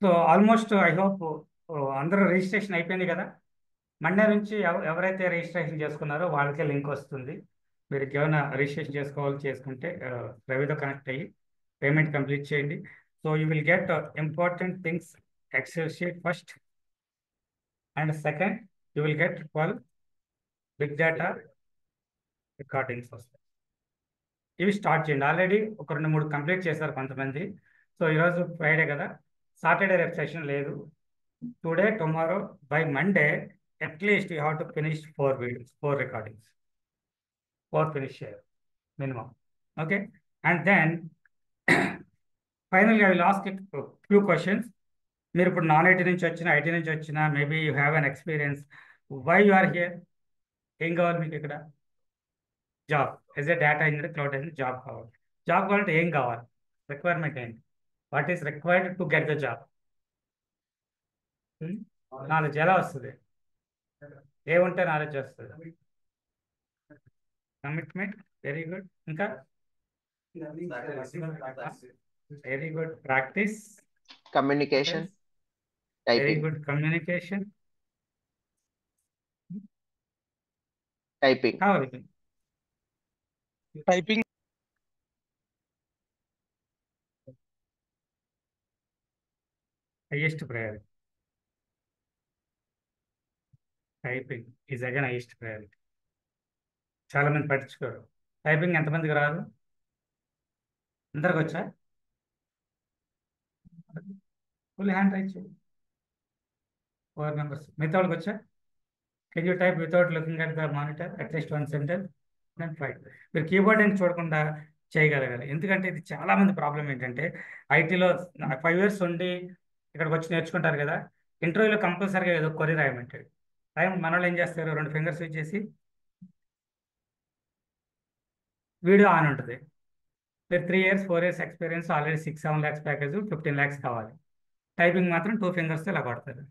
So almost I hope అందరూ రిజిస్ట్రేషన్ అయిపోయింది కదా. మండే నుంచి ఎవరైతే రిజిస్ట్రేషన్ చేసుకున్నారో వాళ్ళకే లింక్ వస్తుంది. మీరు ఏమైనా రిజిస్ట్రేషన్ చేసుకుంటే రవితో కనెక్ట్ అయ్యి పేమెంట్ కంప్లీట్ చేయండి. So you will get important things, excel sheet first, and second you will get 12 big data recordings వస్తాయి. ఇవి స్టార్ట్ చేయండి. ఆల్రెడీ ఒక 2-3 కంప్లీట్ చేశారు కొంతమంది. సో ఈరోజు ఫ్రైడే కదా, సాటర్డే రేపు సెషన్ లేదు. Today tomorrow by Monday at least you have to finish 4 videos, 4 recordings, 4 finish చేయాలి మినిమం. ఓకే, అండ్ దెన్ ఫైనల్గా I will ask few questions. మీరు ఇప్పుడు నాన్ ఐటీ నుంచి వచ్చిన, ఐటీ నుంచి వచ్చిన, maybe you have an experience. Why you are here? ఏం కావాలి మీకు ఇక్కడ? Job. As a data engineer, cloud engineer job కావాలి. జాబ్ కావాలంటే ఏం కావాలి? రిక్వైర్మెంట్ ఏంటి? What is required to get the job? Knowledge ఎలా వస్తుంది? ఏముంటే నాలెడ్జ్ వస్తుంది? కమిట్మెంట్. Very good. ఇంకా very good. Practice. Communication, very typing. Good. Communication. Typing. కావాలి. Typing. Highest priority. Typing is again highest priority. చాలా మంది పట్టించుకోరు. టైపింగ్ ఎంతమందికి రాదు? అందరికి వచ్చా? ఫుల్ హ్యాండ్ రైట్ చేయండి. 4 members. మిగతా వాళ్ళకి వచ్చా? Can you type without looking at the monitor at least 1 sentence? Then fine. మీరు కీబోర్డ్ అని చూడకుండా చేయగలగాలి. ఎందుకంటే ఇది చాలా మంది ప్రాబ్లం ఏంటంటే, ఐటీలో 5 years ఉండి ఇక్కడికి వచ్చి నేర్చుకుంటారు కదా, ఇంటర్వ్యూలో కంపల్సరీగా ఏదో కొరి రాయమంటాడు. మన వాళ్ళు ఏం చేస్తారు, 2 fingers యూజ్ చేసి వీడియో ఆన్ ఉంటుంది. మీరు 3 years 4 years experience, already 6-7 lakhs package, 15 lakhs కావాలి. టైపింగ్ మాత్రం 2 fingers ఇలా కొడతారు.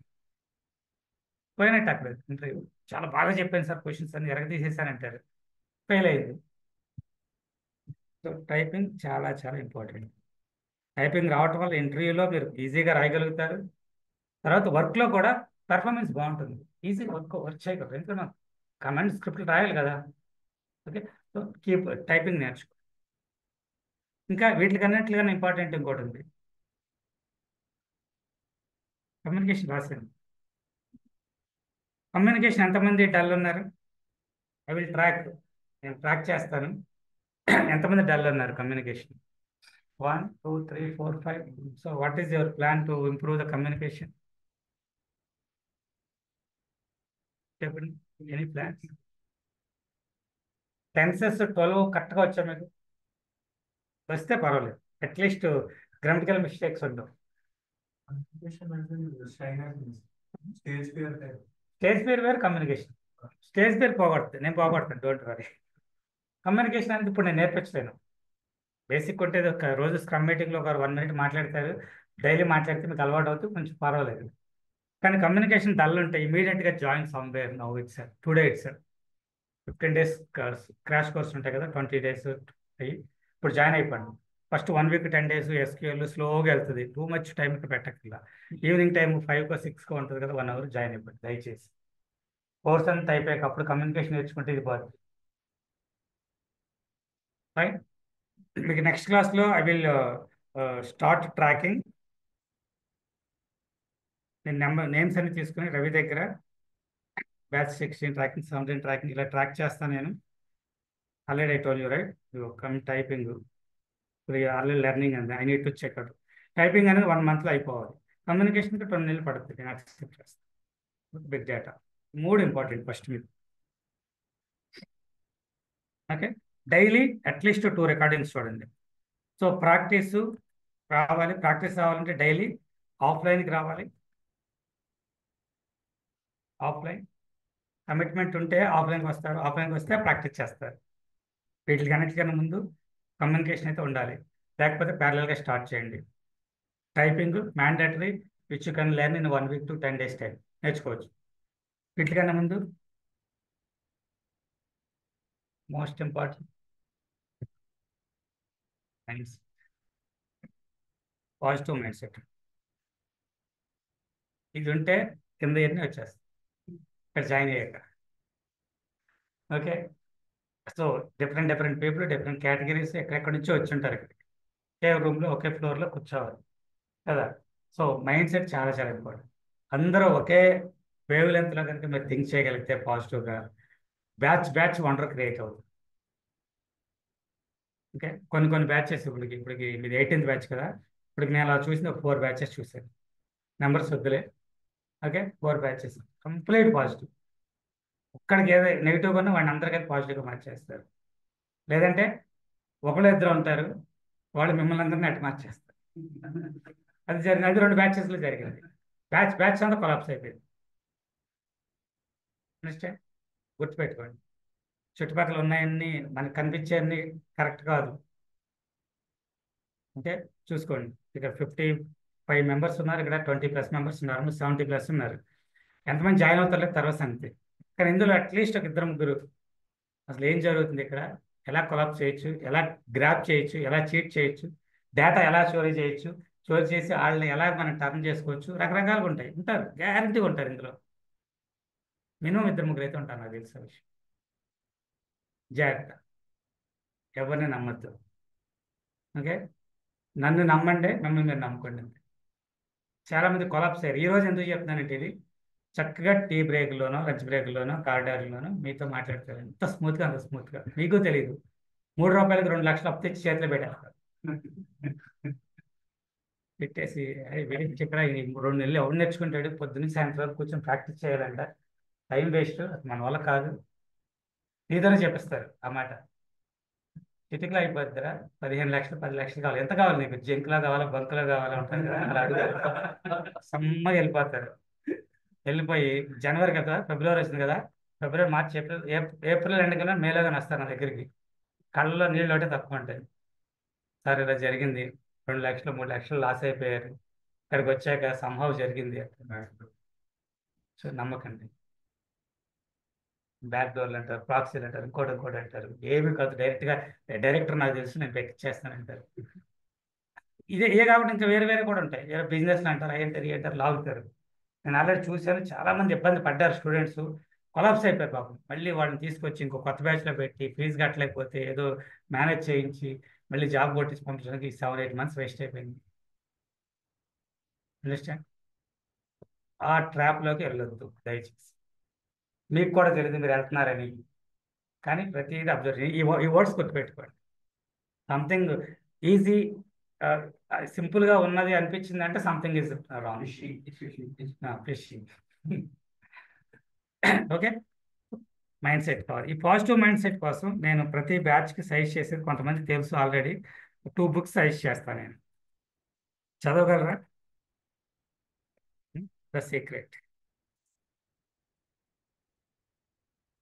పోయినట్టు అక్కడ ఇంటర్వ్యూ. చాలా బాగా చెప్పాను సార్, క్వశ్చన్స్ అన్ని ఎరగదీసేసానంటారు, ఫెయిల్ అయింది. సో టైపింగ్ చాలా చాలా ఇంపార్టెంట్. టైపింగ్ రావటం వల్ల ఇంటర్వ్యూలో మీరు ఈజీగా రాయగలుగుతారు. తర్వాత వర్క్లో కూడా పెర్ఫార్మెన్స్ బాగుంటుంది. ఈజీగా వర్క్ చేయగలరు. ఎందుకంటే కమాండ్ స్క్రిప్ట్లు రాయాలి కదా. ఓకే, సో కీప్ టైపింగ్ నేర్చుకో. ఇంకా వీటికన్నిటికన్నా ఇంపార్టెంట్ ఇంకోటి ఉంది, కమ్యూనికేషన్. రాశాను. కమ్యూనికేషన్ ఎంతమంది డల్ ఉన్నారు? I will track. నేను ట్రాక్ చేస్తాను ఎంతమంది డల్ ఉన్నారు communication. 1 2 3 4 5. So what is your plan to improve the communication? చెప్పండి. Any plans? టెన్సెస్ 12 కరెక్ట్గా వచ్చా మీకు? వస్తే పర్వాలేదు, అట్లీస్ట్ గ్రామటికల్ మిస్టేక్స్ ఉండవు. స్టేజ్ పేరు వేరు, కమ్యూనికేషన్. స్టేజ్ పేరు పోగొడుతుంది, నేను పోగొడతాను, డోంట్ వరీ. కమ్యూనికేషన్ అనేది ఇప్పుడు నేను నేర్పించలేను. బేసిక్ కొట్టేది ఒక రోజు స్క్రమ్ మీటింగ్లో ఒక 1 minute మాట్లాడతారు, డైలీ మాట్లాడితే మీకు అలవాటు అవుతుంది, కొంచెం పర్వాలేదు. కానీ కమ్యూనికేషన్ డల్ ఉంటే ఇమీడియట్గా join somewhere now it's today it's. 15 days crash course ఉంటాయి కదా, 20 days అయ్యి ఇప్పుడు జాయిన్ అయిపోండి. ఫస్ట్ 1 week 10 days ఎస్క్యూఎల్ స్లోగా వెళ్తుంది, టూ మచ్ టైంకి పెట్టక్కర్లా. ఈవినింగ్ టైం 5 6 ఉంటుంది కదా, 1 hour జాయిన్ అయిపోండి దయచేసి. కోర్స్ అంతా అయిపోయాక అప్పుడు కమ్యూనికేషన్ నేర్చుకుంటే ఇది బాగుంది. రైట్, మీకు నెక్స్ట్ క్లాస్లో ఐ విల్ స్టార్ట్ ట్రాకింగ్. నేను నేమ్స్ అన్ని తీసుకుని రవి దగ్గర బ్యాచ్ 16 ట్రాకింగ్, 17 ట్రాకింగ్ ఇలా ట్రాక్ చేస్తాను నేను. Already I told you right, come typing already learning అండి, I need to check out. Typing అనేది 1 monthలో అయిపోవాలి, కమ్యూనికేషన్కి 2 నెలలు పడుతుంది. నేను యాక్సెప్ట్ చేస్తాను. బిగ్ డేటా 3 ఇంపార్టెంట్ ఫస్ట్ మీకు. ఓకే, డైలీ అట్లీస్ట్ 2 రికార్డింగ్స్ చూడండి. సో ప్రాక్టీస్ రావాలి, ప్రాక్టీస్ రావాలంటే డైలీ ఆఫ్లైన్కి రావాలి. ఆఫ్లైన్ కమిట్మెంట్ ఉంటే ఆఫ్లైన్కి వస్తారు, ఆఫ్లైన్కి వస్తే ప్రాక్టీస్ చేస్తారు. వీటికి అన్నిటికన్నా ముందు కమ్యూనికేషన్ అయితే ఉండాలి, లేకపోతే ప్యారలల్గా స్టార్ట్ చేయండి. Typing mandatory, which you can learn in 1 week to 10 days time నేర్చుకోవచ్చు. వీటికన్నా ముందు most important minds, positive mind set. ఇది ఉంటే కింద అన్నీ వచ్చేస్తాయి ఇక్కడ జాయిన్ అయ్యాక. Okay, so different people, different categories ఎక్కడెక్కడి నుంచో వచ్చి ఉంటారు ఇక్కడికి. ఒకే రూమ్లో ఒకే ఫ్లోర్లో కూర్చోవాలి కదా. సో మైండ్ సెట్ చాలా చాలా ఇంపార్టెంట్. అందరూ ఒకే వేవ్ లెంత్లో కనుక మీరు థింక్ చేయగలిగితే పాజిటివ్గా, బ్యాచ్ వండర్ క్రియేట్ అవుతుంది. ఓకే, కొన్ని బ్యాచెస్ ఇప్పటికి మీది 18th బ్యాచ్ కదా, ఇప్పుడు నేను అలా చూసిన 4 batches చూశాను. నెంబర్స్ వద్దులే. Okay, 4 batches complete positive. ఒక్కడికి ఏదో నెగిటివ్ ఉన్నా వాడిని అందరికీ పాజిటివ్గా మార్చేస్తారు. లేదంటే ఒకళ్ళు ఇద్దరు ఉంటారు, వాళ్ళు మిమ్మల్ని అందరినీ అటు మార్చేస్తారు. అది 2 batchesలో జరిగింది. బ్యాచ్ అంతా కొలాప్స్ అయిపోయింది. అండర్స్టాండ్, గుర్తుపెట్టుకోండి. చుట్టుపక్కల ఉన్నాయన్నీ మనకు కనిపించేవన్నీ కరెక్ట్ కాదు. ఓకే, చూసుకోండి. ఇక్కడ 55 members ఉన్నారు, ఇక్కడ 20+ members ఉన్నారు, 70+ ఉన్నారు. ఎంతమంది జాయిన్ అవుతారో తర్వాత సంగతి. కానీ ఇందులో అట్లీస్ట్ ఒక 2-3 అసలు ఏం జరుగుతుంది ఇక్కడ, ఎలా కొలాప్స్ చేయొచ్చు, ఎలా గ్రాప్ చేయొచ్చు, ఎలా చీట్ చేయొచ్చు, డేటా ఎలా చోరీ చేయొచ్చు, చోరీ చేసి వాళ్ళని ఎలా మనం టర్న్ చేసుకోవచ్చు, రకరకాలుగా ఉంటారు, గ్యారంటీగా ఉంటారు ఇందులో. మినిమం 2-3 అయితే ఉంటారు, నాకు తెలిసిన విషయం. జాగ్రత్త, ఎవరిని నమ్మద్దు. ఓకే, నన్ను నమ్మండి, మిమ్మల్ని మీరు నమ్ముకోండి. చాలామంది కొలాప్స్ అయ్యారు. ఈరోజు ఎందుకు చెప్తున్నానంటే, ఇది చక్కగా టీ బ్రేక్లోనో, లంచ్ బ్రేక్లోనో, కారిడార్లోనో మీతో మాట్లాడతారు. ఎంత స్మూత్గా, అంత స్మూత్గా. మీకు తెలియదు, 3 రూపాయలకి 2 లక్షలు అప్పు తెచ్చి చేతిలో పెట్టేస్తారు. పెట్టేసి వీడికి చెప్పిన 2 నెలలు ఎవరు నేర్చుకుంటాడు, పొద్దున్న సాయంత్రం వరకు కూర్చొని ప్రాక్టీస్ చేయాలంట, టైం వేస్ట్, మన వల్ల కాదు, నీతోనే చెప్పిస్తారు ఆ మాట. చిటికలో అయిపోద్దిరా, 15 లక్షలు 10 లక్షలు కావాలి, ఎంత కావాలి నీకు, జంకులా కావాలా, బంకులా కావాలా ఉంటుంది కదా, అలా అడుగుతారు. సమ్మగా వెళ్ళిపోతారు. వెళ్ళిపోయి జనవరి కదా, ఫిబ్రవరి వచ్చింది కదా, ఫిబ్రవరి, మార్చి, ఏప్రిల్ ఎండ్ కన్నా మేలో కానీ వస్తారు నా దగ్గరికి. కళ్ళలో నీళ్ళు ఒకటే తక్కువ ఉంటాయి. సార్ ఇలా జరిగింది, 2 లక్షలు 3 లక్షలు లాస్ అయిపోయారు, ఇక్కడికి వచ్చాక సంభవం జరిగింది. సో నమ్మకండి. బ్యాక్ డోర్లు అంటారు, ప్రాక్సీలు అంటారు, ఇంకోటి అంటారు. ఏమి కాదు, డైరెక్టర్ నాకు తెలుసు, నేను పెట్టిచ్చేస్తానంటారు. ఇదే కాబట్టి ఇంకా వేరే కూడా ఉంటాయి. వేరే బిజినెస్లు అంటారు, అయ్యంటారు, లాగుతారు. నేను ఆల్రెడీ చూశాను, చాలామంది ఇబ్బంది పడ్డారు స్టూడెంట్స్, కొలాప్స్ అయిపోయారు పాపం. మళ్ళీ వాళ్ళని తీసుకొచ్చి ఇంకో కొత్త బ్యాచ్లో పెట్టి ఫీజు కట్టలేకపోతే ఏదో మేనేజ్ చేయించి మళ్ళీ జాబ్ కొట్టించి పంపించడానికి 7-8 months వేస్ట్ అయిపోయింది. అండర్స్టాండ్, ఆ ట్రాప్లోకి వెళ్ళొద్దు దయచేసి. మీకు కూడా తెలియదు మీరు వెళ్తున్నారని, కానీ ప్రతిదీ అబ్జర్వ్, ఈ వర్డ్స్ గుర్తుపెట్టుకోండి. సంథింగ్ ఈజీ, సింపుల్గా ఉన్నది అనిపించింది అంటే something is wrong. Fishing. Okay, mind set కావాలి. ఈ పాజిటివ్ మైండ్ సెట్ కోసం నేను ప్రతి బ్యాచ్కి సజెస్ట్ చేసేది, కొంతమంది తెలుసు ఆల్రెడీ, 2 books సజెస్ట్ చేస్తాను నేను. చదవగలరా? The secret.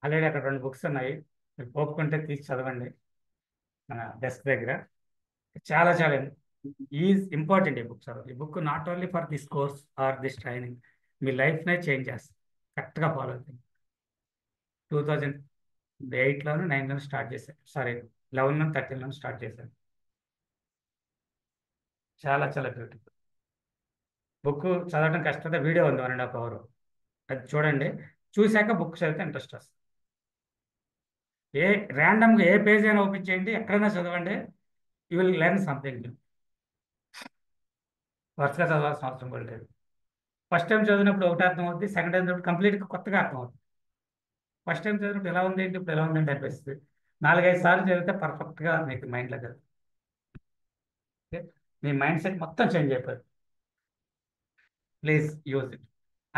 ఆల్రెడీ అక్కడ 2 books ఉన్నాయి, మీరు ఒప్పుకుంటే తీసి చదవండి మన డెస్క్ దగ్గర. చాలా ఈజ్ ఇంపార్టెంట్ ఈ బుక్ చదవాలి. ఈ book not only for this course or this training, మీ లైఫ్నే చేంజ్ చేస్తుంది. కరెక్ట్గా ఫాలో అవుతుంది. 8లోను 9లోను స్టార్ట్ చేశాను, సారీ 11లోను 13లోను స్టార్ట్ చేశాను. చాలా చాలా బ్యూటిఫుల్ బుక్. చదవడం కష్టం, వీడియో ఉంది 1.5 hour, అది చూడండి. చూశాక బుక్ చదివితే ఇంట్రెస్ట్ వస్తుంది. ర్యాండమ్గా ఏ పేజ్ అయినా ఓపెన్ చేయండి, ఎక్కడైనా చదవండి, you will learn something new. వరుసగా చదవాల్సిన అవసరం కూడా లేదు. ఫస్ట్ టైం చదివినప్పుడు ఒకటి అర్థం అవుతుంది, సెకండ్ టైం చదివినప్పుడు కంప్లీట్గా కొత్తగా అర్థం అవుతుంది. ఫస్ట్ టైం చదివినప్పుడు ఎలా ఉంది ఏంటి, ఇప్పుడు ఎలా ఉందంటే అనిపిస్తుంది. 4-5 సార్లు చదివితే పర్ఫెక్ట్గా మీకు మైండ్లో జరుగుతుంది. మీ మైండ్ సెట్ మొత్తం చేంజ్ అయిపోతుంది. Please use it.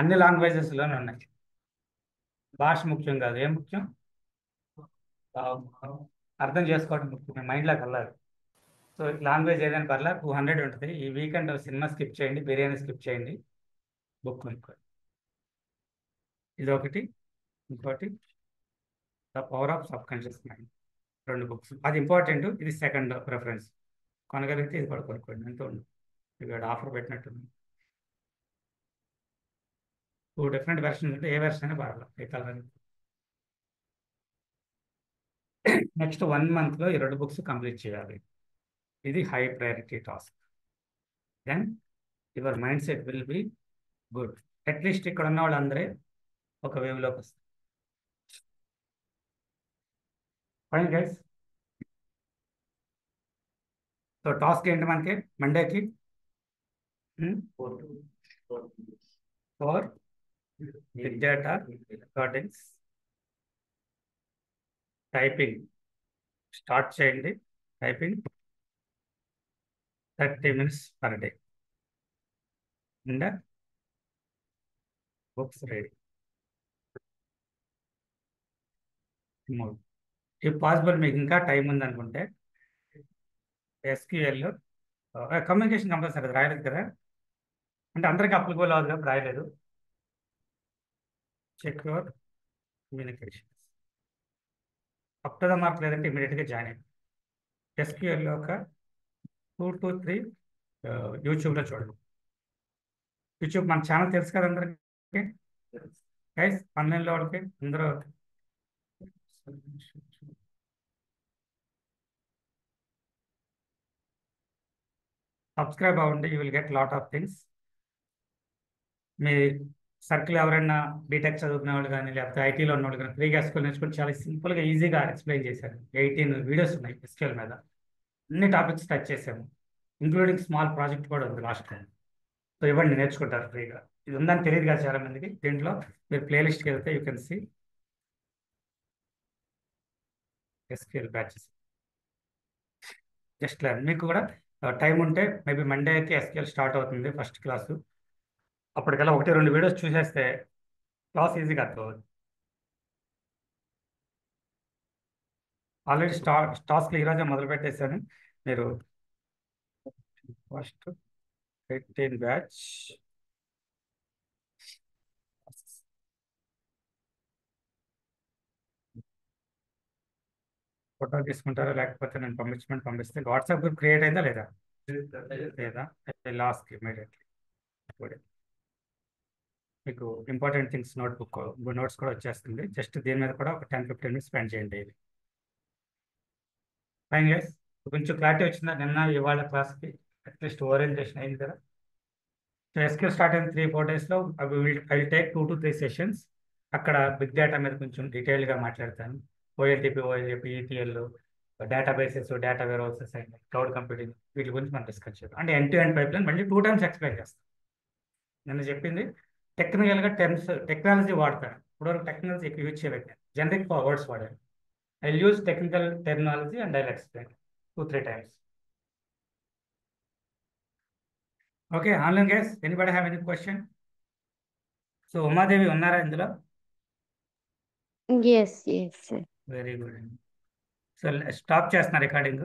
అన్ని లాంగ్వేజెస్లోనే ఉన్నాయి. భాష ముఖ్యం కాదు, ఏం ముఖ్యం, అర్థం చేసుకోవడం ముఖ్యం, మీ మైండ్లోకి వెళ్ళాలి. సో లాంగ్వేజ్ ఏదైనా పర్లా 200 ఉంటుంది. ఈ వీకెండ్ సినిమా స్కిప్ చేయండి, బిర్యానీ స్కిప్ చేయండి, బుక్ కొనుక్కోండి. ఇది ఒకటి. ఇంకోటి the power of sub conscious mind, 2 books. అది ఇంపార్టెంట్, ఇది సెకండ్ ప్రిఫరెన్స్. కొనగలిగితే ఇది కూడా కొనుక్కోండి, ఎంతో ఉంది. ఇక్కడ ఆఫర్ పెట్టినట్టుంది. 2 డిఫరెంట్ వెర్షన్స్ ఉంటే ఏ వెర్షన్ అయినా పర్వాలేదు, ఏ కలర్. నెక్స్ట్ 1 monthలో ఈ 2 బుక్స్ కంప్లీట్ చేయాలి. ఇది high priority task. Then your mindset will be good. At least ఇక్కడ ఉన్న వాళ్ళందరే ఒక వేవ్లోకి వస్తారు. Fine guys. సో టాస్క్ ఏంటి మనకి మండేకి? 4 big data recordings. Typing start చేయండి. Typing 30 minutes per day. And books ready. If possible మీకు ఇంకా టైం ఉందనుకుంటే ఎస్క్యూఎల్ కమ్యూనికేషన్ కంపల్సరీ, అది రాయలేదు కదా, అంటే అందరికీ అప్లికబుల్ అవ్వదు కదా, రాయలేదు. Check your communication up to the mark, లేదంటే ఇమీడియట్గా జాయిన్ అయ్యి ఎస్క్యూఎల్లో ఒక 2 to 3 యూట్యూబ్లో చూడండి. యూట్యూబ్ మన ఛానల్ తెలుసు కదా అందరికీ గైస్, ఆన్లైన్లో వాళ్ళకి అందరూ సబ్స్క్రైబ్ అవ్వండి. You will get lot of things. Me circle ఎవరైనా బీటెక్ చదువుకునే వాళ్ళు కానీ, లేకపోతే ఐటీలో ఉన్న వాళ్ళు కానీ ఫ్రీగా ఎస్క్యూఎల్ నేర్చుకుని చాలా సింపుల్గా ఈజీగా ఎక్స్ప్లెయిన్ చేశారు. 18 వీడియోస్ ఉన్నాయి ఎస్క్యూఎల్ మీద, అన్ని టాపిక్స్ టచ్ చేసాము, ఇంక్లూడింగ్ స్మాల్ ప్రాజెక్ట్ కూడా ఉంది లాస్ట్ టైం. సో ఇవ్వండి, నేర్చుకుంటారు ఫ్రీగా. ఇది ఉందని తెలియదు కదా చాలా మందికి. దీంట్లో మీరు ప్లేలిస్ట్కి వెళ్తే you can see SQL batches. Just learn. మీకు కూడా టైం ఉంటే మేబీ మండేకి ఎస్క్యూఎల్ స్టార్ట్ అవుతుంది ఫస్ట్ క్లాసు. అప్పటికల్లా 1-2 వీడియోస్ చూసేస్తే క్లాస్ ఈజీగా అర్థమవుతుంది. ఆల్రెడీ టాస్క్లు ఈరోజే మొదలు పెట్టేశాను. మీరు ఫస్ట్ 18 బ్యాచ్ ఫోటో తీసుకుంటారా, లేకపోతే నేను పంపిస్తే వాట్సాప్ గ్రూప్ క్రియేట్ అయిందా లేదా? లేదా లాస్ట్ ఇమీడియట్లీ మీకు ఇంపార్టెంట్ థింగ్స్ నోట్స్ కూడా వచ్చేస్తుంది. జస్ట్ దీని మీద కూడా ఒక 10-15 minutes స్పెండ్ చేయండి ఇది. ఫైన్ గైస్, కొంచెం క్లారిటీ వచ్చిందా నిన్న ఇవాళ క్లాస్కి? అట్లీస్ట్ ఓరియంటేషన్ అయింది కదా. సో ఎస్క్యూఎల్ స్టార్ట్ అయిన 3-4 daysలో I will take 2 to 3 sessions. అక్కడ బిగ్ డేటా మీద కొంచెం డీటెయిల్గా మాట్లాడతాను. OLTP, ETL, databases, data warehouses and cloud computing, వీటి గురించి మనం డిస్కస్ చేద్దాం. అంటే end to end pipeline మళ్ళీ 2 times ఎక్స్ప్లెయిన్ చేస్తాను. నేను చెప్పింది టెక్నికల్గా టెక్నాలజీ వాడతాను. ఇప్పటివరకు టెక్నాలజీ ఎక్కువ యూజ్ చేయలేదు, జనరిక్ వర్డ్స్ వాడాను. I use technical terminology and I explain 2-3 times. Okay, online guys, anybody have any question? So Umadevi ఉన్నారా ఇందులో? Yes, yes, sir. Very good అండి. సో స్టాప్ చేస్తున్నా రికార్డింగ్.